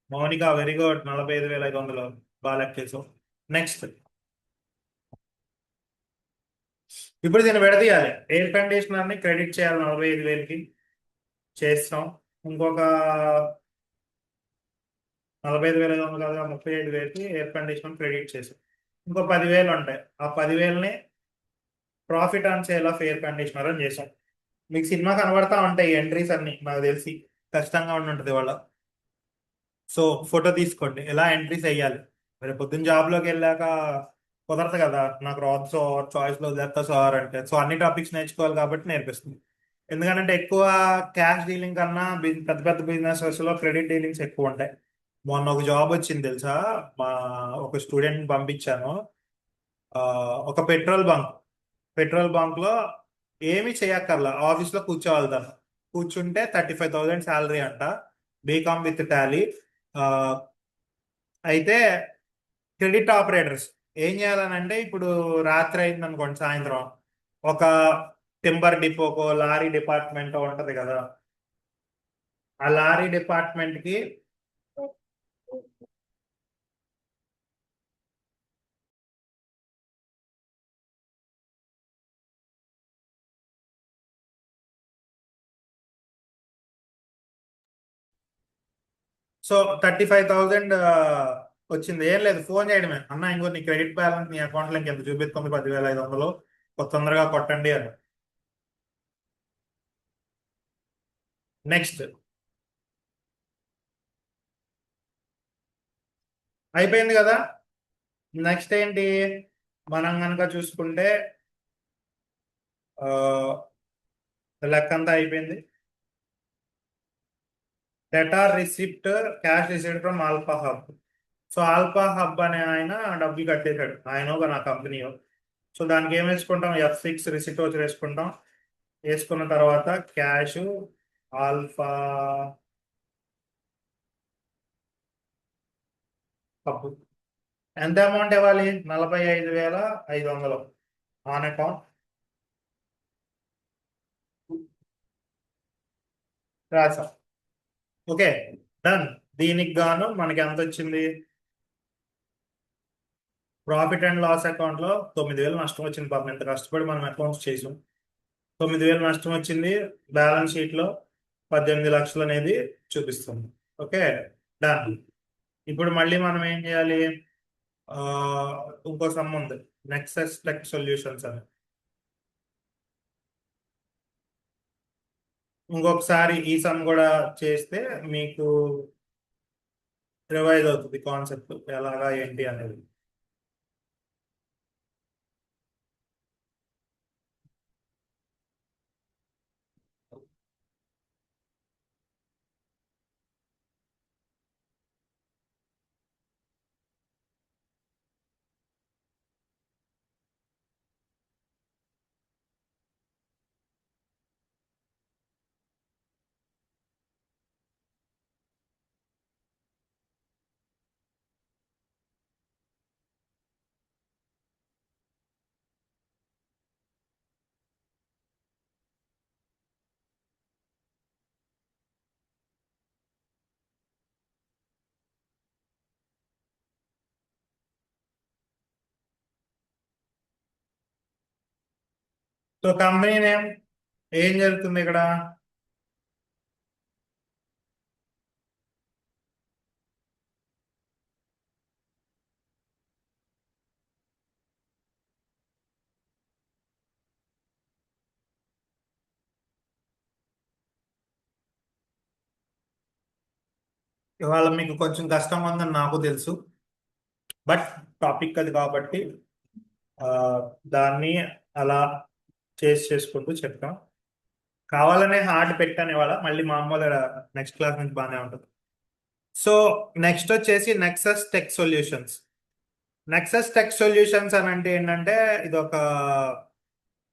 మౌనిక, వెరీ గుడ్. 45,500 బాగా లెక్క చేసావు. నెక్స్ట్ ఇప్పుడు దీన్ని విడదీయాలి. ఎయిర్ కండిషనర్ ని క్రెడిట్ చేయాలి 45,000కి చేస్తాం. ఇంకొక 45,500 కాదుగా, 35,000కి ఎయిర్ కండిషనర్ క్రెడిట్ చేసాం. ఇంకో 10,000 ఉంటాయి. ఆ 10,000ని profit on sale of air conditioner అని చేసాం. మీకు సినిమా కనబడతా ఉంటాయి ఎంట్రీస్ అన్ని, నాకు తెలిసి కష్టంగా ఉండి వాళ్ళ. సో ఫోటో తీసుకోండి ఎలా ఎంట్రీస్ వేయాలి. మరి పొద్దున్న జాబ్లోకి వెళ్ళాక కుదరదు కదా, నాకు రాదు సార్, చాయిస్లో వదిలేస్తా సార్ అంటే. సో అన్ని టాపిక్స్ నేర్చుకోవాలి కాబట్టి నేర్పిస్తుంది. ఎందుకంటే ఎక్కువ క్యాష్ డీలింగ్ కన్నా పెద్ద పెద్ద బిజినెసెస్ లో క్రెడిట్ డీలింగ్స్ ఎక్కువ ఉంటాయి. మొన్న ఒక జాబ్ వచ్చింది తెలుసా? మా ఒక స్టూడెంట్ పంపించాను. ఆ, ఒక పెట్రోల్ బంక్ లో ఏమీ చేయక్కర్లా, ఆఫీస్ లో కూర్చోవాలి తను. కూర్చుంటే 35,000 శాలరీ అంట, బీకామ్ విత్ టాలీ. అయితే క్రెడిట్ ఆపరేటర్స్ ఏం చేయాలనంటే, ఇప్పుడు రాత్రి అయింది అనుకోండి, సాయంత్రం ఒక టింబర్ డిపోకో లారీ డిపార్ట్మెంట్ ఉంటది కదా, ఆ లారీ డిపార్ట్మెంట్ కి. సో 35,000 వచ్చింది. ఏం లేదు, ఫోన్ చేయడమే, అన్న ఇంకో నీ క్రెడిట్ బ్యాలెన్స్ నీ అకౌంట్లో ఇంకెంత చూపిస్తుంది, 10,500, తొందరగా కొట్టండి అని. నెక్స్ట్ అయిపోయింది కదా. నెక్స్ట్ ఏంటి? మనం కనుక చూసుకుంటే ఆ, లెక్క అంతా అయిపోయింది. Debtor receipt, cash receipt from alpha hub. So alpha hub అనే ఆయన డబ్బులు కట్టేశాడు, ఆయన ఒక నా కంపెనీ. సో దానికి ఏం వేసుకుంటాం? F6 రిసిప్ట్ వచ్చి వేసుకుంటాం. వేసుకున్న తర్వాత క్యాష్ ఆల్ఫా హబ్ ఎంత అమౌంట్ ఇవ్వాలి? 45,500 ఆన్ అకౌంట్. రాసాం. Okay, done. దీనికి గాను మనకి ఎంత వచ్చింది? ప్రాఫిట్ అండ్ లాస్ అకౌంట్ లో 9,000 నష్టం వచ్చింది. పాపం ఎంత కష్టపడి మనం అకౌంట్స్ చేసాం. 9,000 నష్టం వచ్చింది. బ్యాలెన్స్ షీట్ లో 18 లక్షలు అనేది చూపిస్తుంది. Okay, done. ఇప్పుడు మళ్ళీ మనం ఏం చేయాలి? ఆ, ఇంకో సమ్ ఉంది, నెక్సస్ టెక్ సొల్యూషన్స్ అని. ఇంకొకసారి ఈ సమ్ కూడా చేస్తే మీకు రివైజ్ అవుతుంది కాన్సెప్ట్ ఎలాగా ఏంటి అనేది. సో కంపెనీ నేమ్ ఏం జరుగుతుంది ఇక్కడ? ఇవాళ మీకు కొంచెం కష్టంగా ఉందని నాకు తెలుసు, బట్ టాపిక్ అది కాబట్టి ఆ, దాన్ని అలా చేసుకుంటూ చెప్తాం. కావాలనే హార్డ్ పెట్టాను ఇవాళ, మళ్ళీ మామూలు నెక్స్ట్ క్లాస్ నుంచి బాగానే ఉంటుంది. సో నెక్స్ట్ వచ్చేసి Nexus tech solutions. Nexus tech solutions అని అంటే ఏంటంటే, ఇది ఒక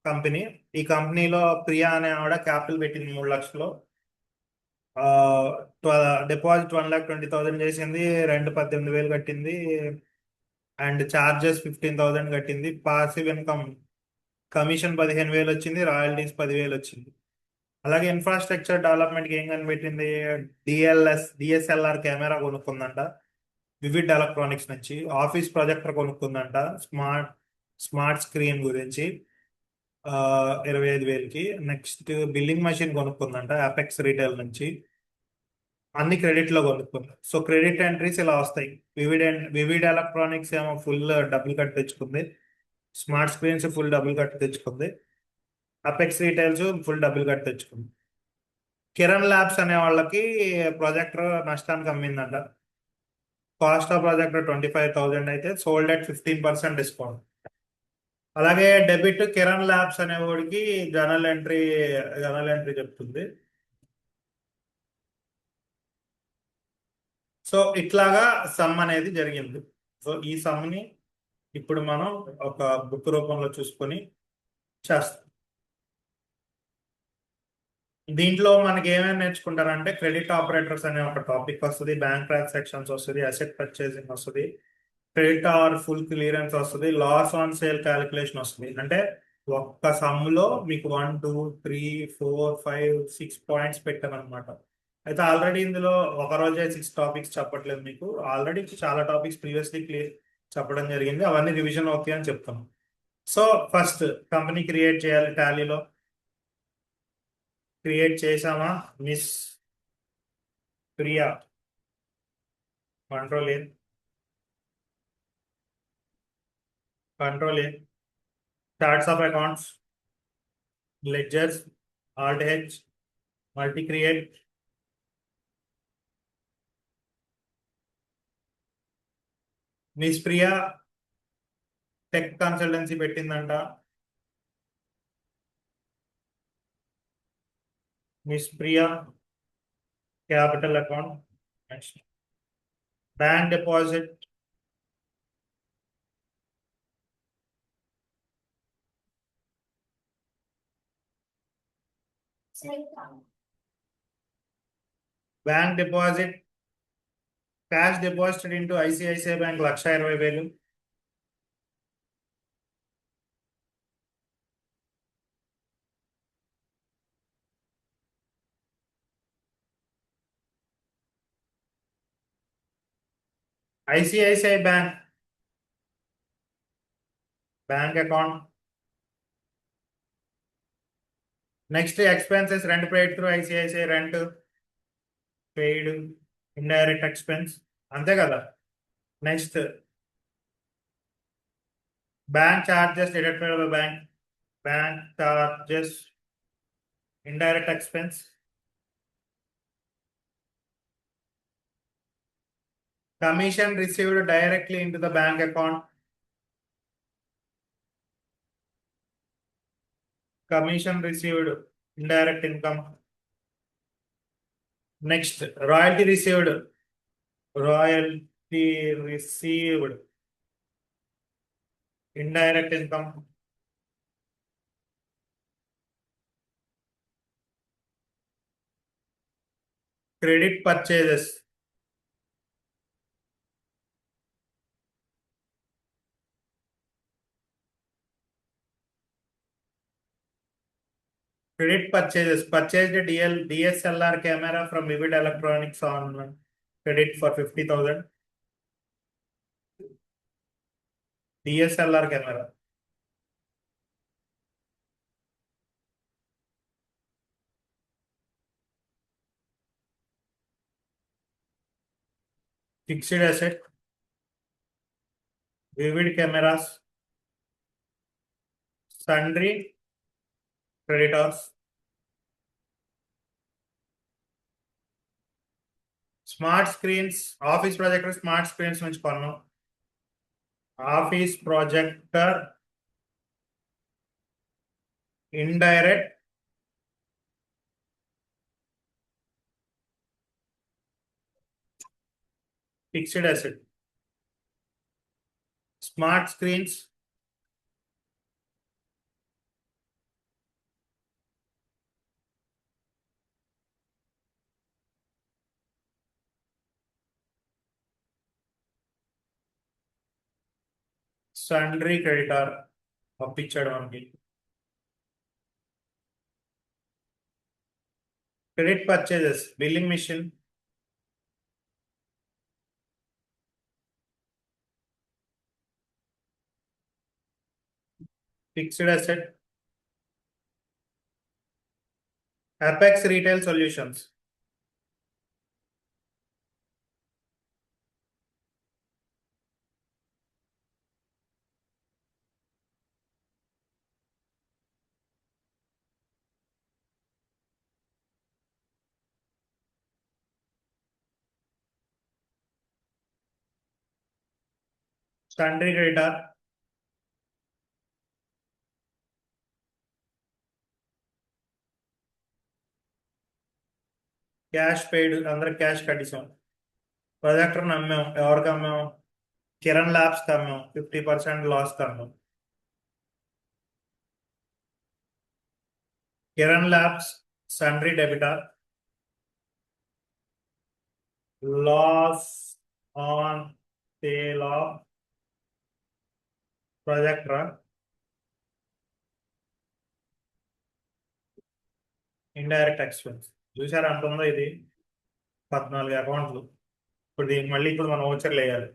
కంపెనీ. ఈ కంపెనీలో ప్రియా అనే ఆవిడ క్యాపిటల్ పెట్టింది 3 లక్షలు. డిపాజిట్ 1,20,000 చేసింది, రెంట్ 18,000 కట్టింది, అండ్ చార్జెస్ 15,000 కట్టింది. పాసివ్ ఇన్కమ్ కమిషన్ 15,000 వచ్చింది, రాయల్టీస్ 10,000 వచ్చింది. అలాగే ఇన్ఫ్రాస్ట్రక్చర్ డెవలప్మెంట్కి ఏం కనిపెట్టింది? డిఎస్ఎల్ఆర్ కెమెరా కొనుక్కుందంట వివిడ్ ఎలక్ట్రానిక్స్ నుంచి. ఆఫీస్ ప్రొజెక్టర్ కొనుక్కుందంట, స్మార్ట్ స్మార్ట్ స్క్రీన్ గురించి, 25,000కి. నెక్స్ట్ బిల్లింగ్ మెషిన్ కొనుక్కుందంట అపెక్స్ రీటైల్ నుంచి. అన్ని క్రెడిట్ లో కొనుక్కుంది. సో క్రెడిట్ ఎంట్రీస్ ఇలా వస్తాయి. వివిడ్ ఎలక్ట్రానిక్స్ ఏమో ఫుల్ డబ్బులు కట్టి తెచ్చుకుంది, స్మార్ట్ స్క్రీన్స్ ఫుల్ డబ్బులు కట్టి తెచ్చుకుంది, అపెక్స్ రీటైల్స్ ఫుల్ డబ్బులు కట్టి తెచ్చుకుంది. కిరణ్ ల్యాబ్స్ అనే వాళ్ళకి ప్రాజెక్టర్ నష్టానికి అమ్మిందంట. కాస్ట్ ఆఫ్ ప్రాజెక్టర్ 25,000 అయితే సోల్డ్ అట్ 15% డిస్కౌంట్. అలాగే డెబిట్ కిరణ్ ల్యాబ్స్ అనే వాడికి జనరల్ ఎంట్రీ చెప్తుంది. సో ఇట్లాగా సమ్ అనేది జరిగింది. సో ఈ సమ్ని ఇప్పుడు మనం ఒక బుక్ రూపంలో చూసుకొని చేస్తాం. దీంట్లో మనకి ఏమేమి నేర్చుకుంటారంటే క్రెడిట్ ఆపరేటర్స్ అనే ఒక టాపిక్ వస్తుంది, బ్యాంక్ ట్రాన్సాక్షన్స్ వస్తుంది, అసెట్ పర్చేసింగ్ వస్తుంది, క్రెడిట్ ఆర్ ఫుల్ క్లియరెన్స్ వస్తుంది, లాస్ ఆన్ సేల్ క్యాలిక్యులేషన్ వస్తుంది. అంటే ఒక్క సమ్ములో మీకు 1 2 3 4 5 6 పాయింట్స్ పెట్టాను అనమాట. అయితే ఆల్రెడీ ఇందులో ఒక రోజే 6 టాపిక్స్ చెప్పట్లేదు, మీకు ఆల్రెడీ చాలా టాపిక్స్ ప్రీవియస్లీ క్లియర్ చెప్పడం జరిగింది, అవన్నీ రివిజన్ అవుతాయి అని చెప్తాం. సో ఫస్ట్ కంపెనీ క్రియేట్ చేయాలి. టాలీలో క్రియేట్ చేసామా, miss Priya, control A, charts of accounts, ledgers, alt H, multi create, miss Priya tech consultancy పెట్టిందంట. Miss Priya capital account. Next bank deposit, bank deposit cash deposited into ICICI bank 1,20,000. ICICI bank account. Next expenses, rent paid through ICICI, rent paid, indirect expense, అంతే కదా. Next bank charges deducted by bank charges, indirect expense. Commission received directly into the bank account. Commission received, indirect income. Next, royalty received. Royalty received, indirect income. Credit purchases. Credit purchases. Purchased a DSLR camera from Vivid Electronics on credit for 50,000. DSLR camera. Fixed asset. Vivid cameras. Sundry creditors. Smart screens, office projector, smart screens నుంచి కొన్నాం. Office projector, indirect fixed asset. Smart screens, sundry creditor పంపించాడు మనకి. Credit purchases, billing machine, fixed asset. Apex Retail Solutions. Sundry creditor. Cash paid, అందరు క్యాష్ కట్టిసాం. ప్రొజెక్టర్ అమ్మాం. ఎవరికి అమ్మాం? కిరణ్ ల్యాబ్స్కి అమ్మాం. 50% లాస్కి అమ్మాం. Kiran Labs sundry debtor. Loss on sale of projector. Indirect expense. చూసారా ఎంత ఉందో ఇది? 14 అకౌంట్లు. ఇప్పుడు దీనికి మళ్ళీ ఇప్పుడు మనం ఓచర్లు వేయాలి.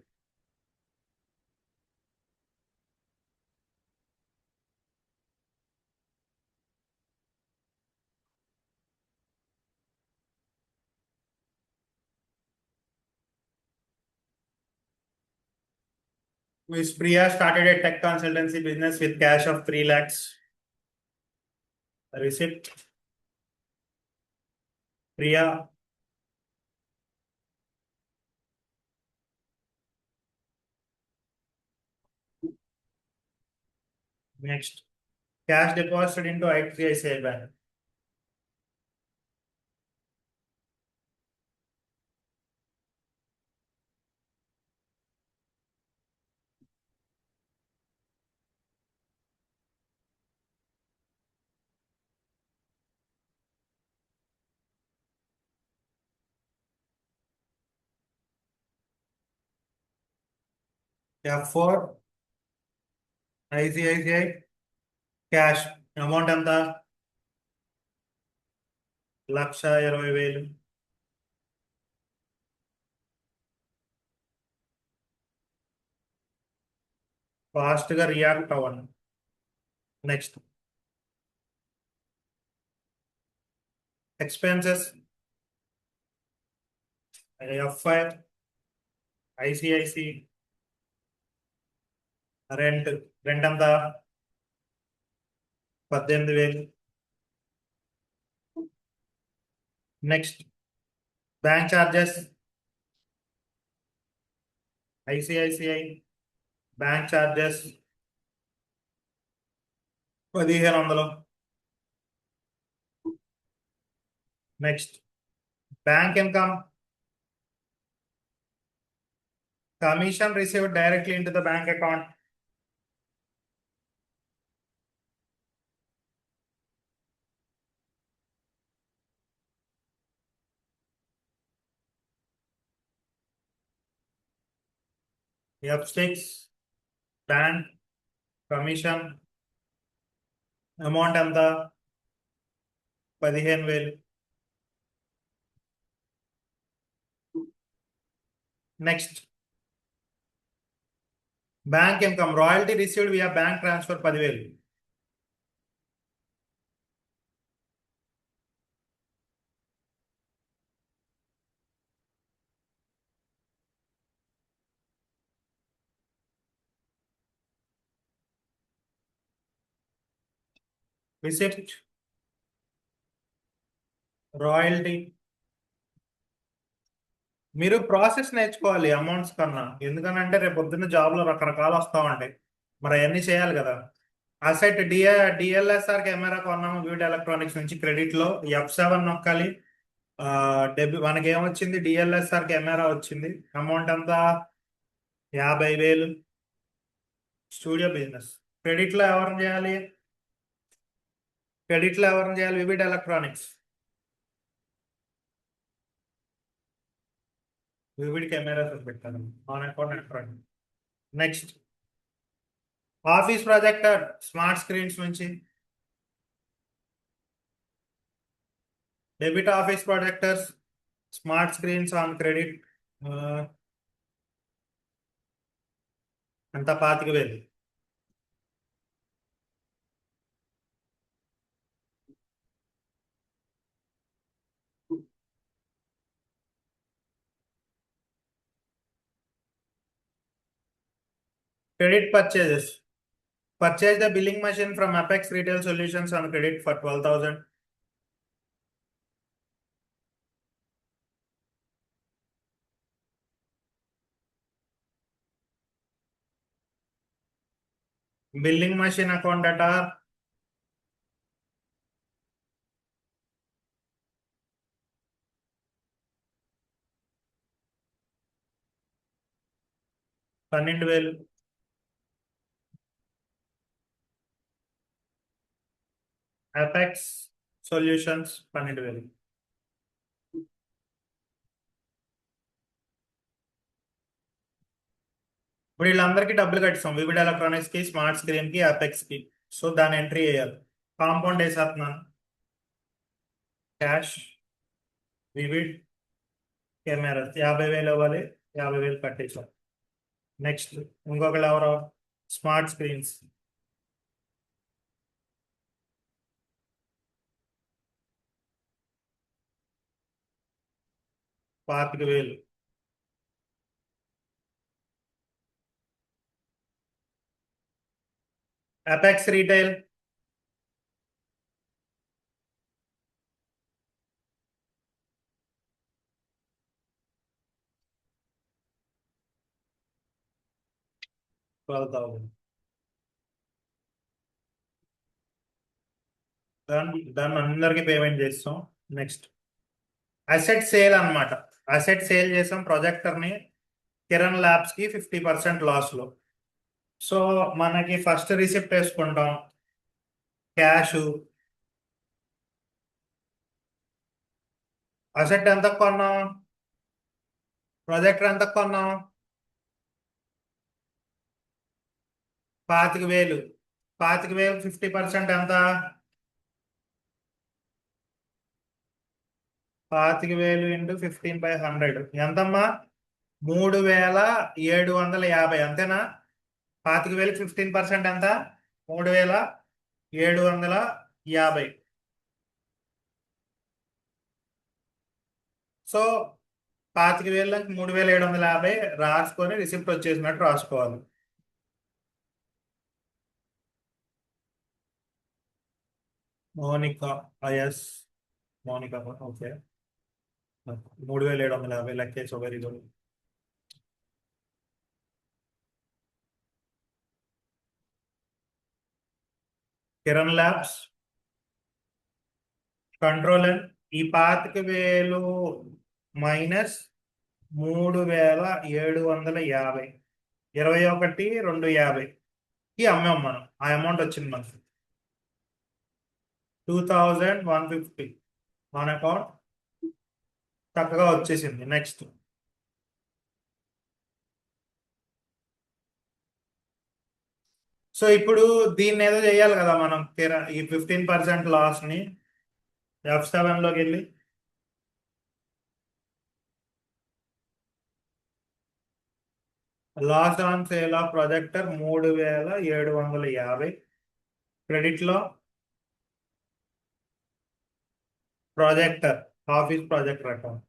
Miss Priya started a tech consultancy business with cash of 3 lakhs. Receipt. Priya. Next. Cash deposited into ICICI Bank. F4 ICICI cash amount ఎంత? 1,20,000. ఫాస్ట్ గా రియాక్ట్ అవ్వండి. Next expenses. F5 ICICI rent. Rent ఎంత? 18,000. Next bank charges. ICICI bank charges 1,500. Next bank income. Commission received directly into the bank account. F6 bank commission amount ఎంత? 15,000. Next bank income royalty received via bank transfer 10,000. Receipt royalty. మీరు ప్రాసెస్ నేర్చుకోవాలి అమౌంట్స్ కన్నా. ఎందుకనంటే రేపు పొద్దున్న జాబ్ లో రకరకాలు వస్తా ఉంటాయి. మరి అవన్నీ చేయాలి కదా. అసెట్ డిఎల్ఎస్ఆర్ కెమెరా కొన్నాము వీడియో ఎలక్ట్రానిక్స్ నుంచి. క్రెడిట్ లో F7 నొక్కాలి. మనకి ఏమొచ్చింది? డిఎల్ఎస్ఆర్ కెమెరా వచ్చింది. అమౌంట్ ఎంత? 50,000. Studio business. క్రెడిట్ లో ఎవరిని చేయాలి? Vivid Electronics. వివిడ్ కెమెరాస్ పెట్టాను on account electronic. Next office projector smart screens నుంచి. Debit office projectors smart screens on credit. ఎంత? 25,000. Credit purchases. Purchase the billing machine from Apex Retail Solutions on credit for 12,000. Billing machine account data. 12,000. Apex solutions 12,000. ఇప్పుడు వీళ్ళందరికీ డబ్బులు కట్టిస్తాం, వివిడ్ ఎలక్ట్రానిక్స్ కి, స్మార్ట్ స్క్రీన్ కి, అపెక్స్ కి. సో దాని ఎంట్రీ వేయాలి. కాంపౌండ్ వేసేస్తున్నాను. క్యాష్, వివిడ్, కెమెరా 50,000 ఇవ్వాలి. 50,000 కట్టించాం. నెక్స్ట్ ఇంకొకళ్ళు ఎవరు? Smart screens. పాతిక వేలు. Apex retail. దాన్ని అందరికి పేమెంట్ చేస్తాం. నెక్స్ట్ అసెట్ సేల్ అన్నమాట. అసెట్ సేల్ చేసాం ప్రొజెక్టర్ ని కిరణ్ ల్యాబ్స్ కి 50% లాస్ లో. సో మనకి ఫస్ట్ రిసిప్ట్ వేసుకుంటాం. క్యాష్. అసెట్ ఎంత కొన్నాం? ప్రొజెక్టర్ ఎంత కొన్నాం? 25,000. 25,000 50% ఎంత? 25,000 ఇంటూ 15/100 ఎంతమ్మా? 3,750. అంతేనా? 25,000 15% ఎంత? 3,750. సో 25,000 3,750 రాసుకొని రిసిప్ట్ వచ్చేసినట్టు రాసుకోవాలి. మోనికా. ఎస్, మోనికా. ఓకే, 3,750 లెక్కేసి. Very good. Kiran labs control. ఈ 25,000 మైనస్ 3,750 21,250కి అమ్మాం మనం. ఆ అమౌంట్ వచ్చింది మనకి 2,150 మన అకౌంట్ చక్కగా వచ్చేసింది. నెక్స్ట్ సో ఇప్పుడు దీన్ని ఏదో చేయాలి కదా మనం. ఈ 15% లాస్ ని F7 లోకి వెళ్ళి loss on sale of projector 3,750 credit లో projector, office projector account.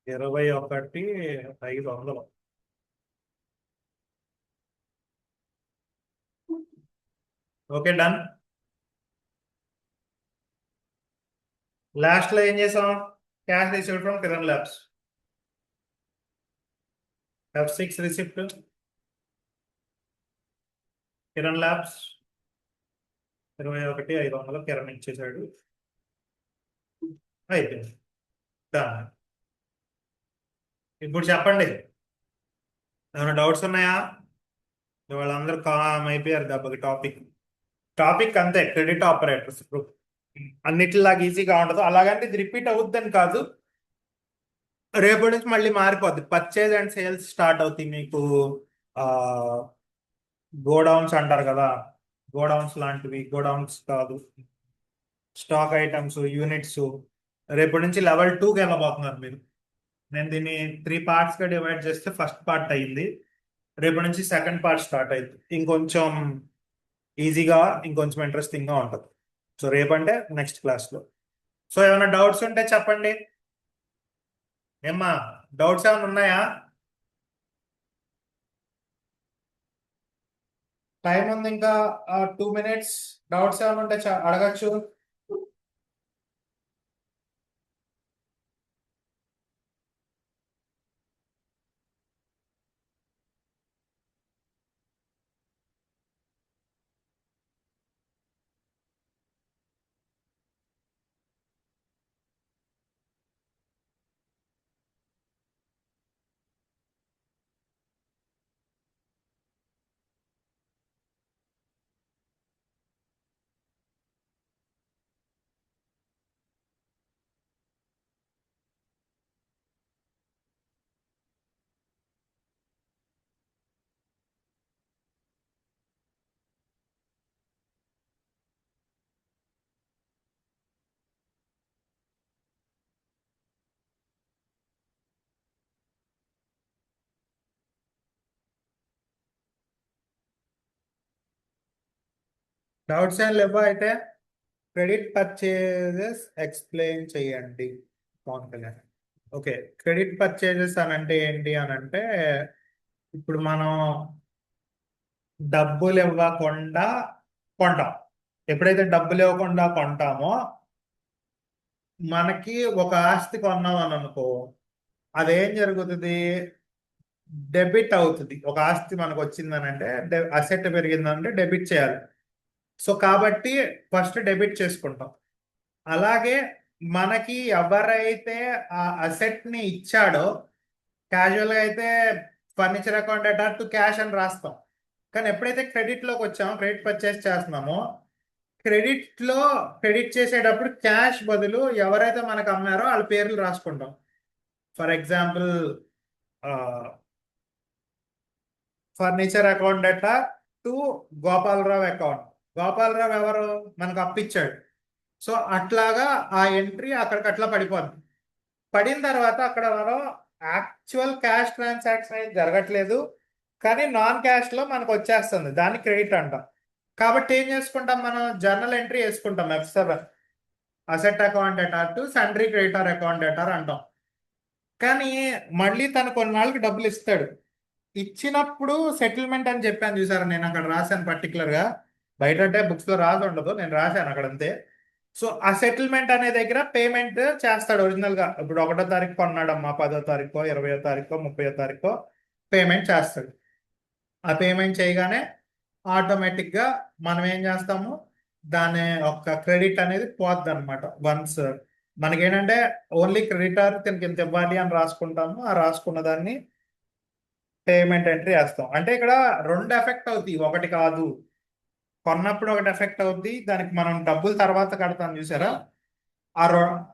$21,500. Okay, done. Last లో ఏం చేసాం? Cash received from Kiran Labs. F6 receipt Kiran Labs 21,500 Kiran ఇచ్చేసాడు. అయిపోయింది, డన్. ఇప్పుడు చెప్పండి, ఏమైనా డౌట్స్ ఉన్నాయా? వాళ్ళందరూ కామ్ అయిపోయారు దెబ్బకి. టాపిక్ అంతే, క్రెడిట్ ఆపరేటర్స్. ఇప్పుడు అన్నిటిలాగా ఈజీగా ఉండదు, అలాగంటే ఇది రిపీట్ అవుద్దని కాదు. రేపటి నుంచి మళ్ళీ మారిపోద్ది. పర్చేజ్ అండ్ సేల్స్ స్టార్ట్ అవుతాయి మీకు. ఆ గోడౌన్స్ అంటారు కదా, గోడౌన్స్ లాంటివి. గోడౌన్స్ కాదు, స్టాక్ ఐటమ్స్, యూనిట్స్. రేపటి నుంచి లెవెల్ 2కి వెళ్ళబోతున్నారు మీరు. నేను దీన్ని 3 parts గా డివైడ్ చేస్తే ఫస్ట్ పార్ట్ అయింది. రేపటి నుంచి సెకండ్ పార్ట్ స్టార్ట్ అయింది. ఇంకొంచెం ఈజీగా, ఇంకొంచెం ఇంట్రెస్టింగ్ గా ఉంటుంది. సో రేపంటే నెక్స్ట్ క్లాస్ లో. సో ఏమైనా డౌట్స్ ఉంటే చెప్పండి. ఏమ్మా, డౌట్స్ ఏమైనా ఉన్నాయా? టైం ఉంది ఇంకా 2 minutes. డౌట్స్ ఏమైనా ఉంటే అడగచ్చు. డౌట్స్ ఏం లేవా అయితే క్రెడిట్ పర్చేజెస్ ఎక్స్ప్లెయిన్ చేయండి Pavan Kalyan. Okay, credit purchases అని అంటే ఏంటి అని అంటే ఇప్పుడు మనం డబ్బులు ఇవ్వకుండా కొంటాం. ఎప్పుడైతే డబ్బులు ఇవ్వకుండా కొంటామో మనకి ఒక ఆస్తి కొన్నాం అని అనుకో, అదేం జరుగుతుంది, డెబిట్ అవుతుంది. ఒక ఆస్తి మనకు వచ్చిందని అంటే అసెట్ పెరిగిందంటే డెబిట్ చేయాలి. సో కాబట్టి ఫస్ట్ డెబిట్ చేసుకుంటాం. అలాగే మనకి ఎవరైతే ఆ అసెట్ ని ఇచ్చాడో, క్యాజువల్ గా అయితే furniture account attach to cash అని రాస్తాం. కానీ ఎప్పుడైతే క్రెడిట్ లోకి వచ్చామో, క్రెడిట్ పర్చేస్ చేస్తున్నామో, క్రెడిట్ చేసేటప్పుడు క్యాష్ బదులు ఎవరైతే మనకు అమ్మారో వాళ్ళ పేర్లు రాసుకుంటాం. For example furniture account data to Gopalarao account. Gopalarao ఎవరు, మనకు అప్పిచ్చాడు. సో అట్లాగా ఆ ఎంట్రీ అక్కడికి అట్లా పడిపోద్ది. పడిన తర్వాత అక్కడ మనం యాక్చువల్ క్యాష్ ట్రాన్సాక్షన్ అయితే జరగట్లేదు, కానీ నాన్ క్యాష్ లో మనకు వచ్చేస్తుంది, దాన్ని క్రెడిట్ అంటాం. కాబట్టి ఏం చేసుకుంటాం, మనం జర్నల్ ఎంట్రీ వేసుకుంటాం F7, asset account data to sundry creditor account data అంటాం. కానీ మళ్ళీ తను కొన్నాళ్ళకి డబ్బులు ఇస్తాడు. ఇచ్చినప్పుడు సెటిల్మెంట్ అని చెప్పాను చూసారా, నేను అక్కడ రాశాను పర్టికులర్ గా. బయట అంటే బుక్స్ లో రాసి ఉండదు, నేను రాశాను అక్కడ అంతే. సో ఆ సెటిల్మెంట్ అనే దగ్గర పేమెంట్ చేస్తాడు ఒరిజినల్ గా. ఇప్పుడు 1వ తారీఖు కొన్నాడమ్మా, 10వ తారీఖు, 20వ తారీఖు, 30వ తారీఖు పేమెంట్ చేస్తాడు. ఆ పేమెంట్ చేయగానే ఆటోమేటిక్ గా మనం ఏం చేస్తాము, దాని ఒక క్రెడిట్ అనేది పోద్ది అనమాట. వన్స్ మనకేంటంటే ఓన్లీ క్రెడిటర్ తినకి ఇంత ఇవ్వాలి అని రాసుకుంటాము. ఆ రాసుకున్న దాన్ని పేమెంట్ ఎంట్రీ వేస్తాం. అంటే ఇక్కడ 2 ఎఫెక్ట్ అవుతాయి, ఒకటి కాదు. కొన్నప్పుడు ఒకటి ఎఫెక్ట్ అవుద్ది, దానికి మనం డబ్బులు తర్వాత కడతాం చూసారా,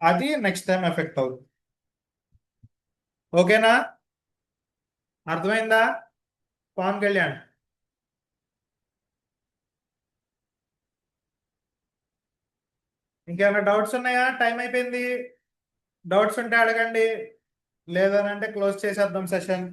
అది నెక్స్ట్ టైం ఎఫెక్ట్ అవుతుంది. ఓకేనా, అర్థమైందా పవన్ కళ్యాణ్? ఇంకేమైనా డౌట్స్ ఉన్నాయా? టైం అయిపోయింది. డౌట్స్ ఉంటే అడగండి, లేదనంటే క్లోజ్ చేసేద్దాం సెషన్.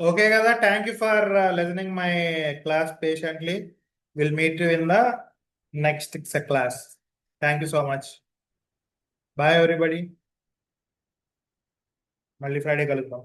ఓకే కదా, thank you for listening my class patiently. Will meet you in the next class. Thank you so much. Bye everybody. మళ్ళీ ఫ్రైడే కలుద్దాం.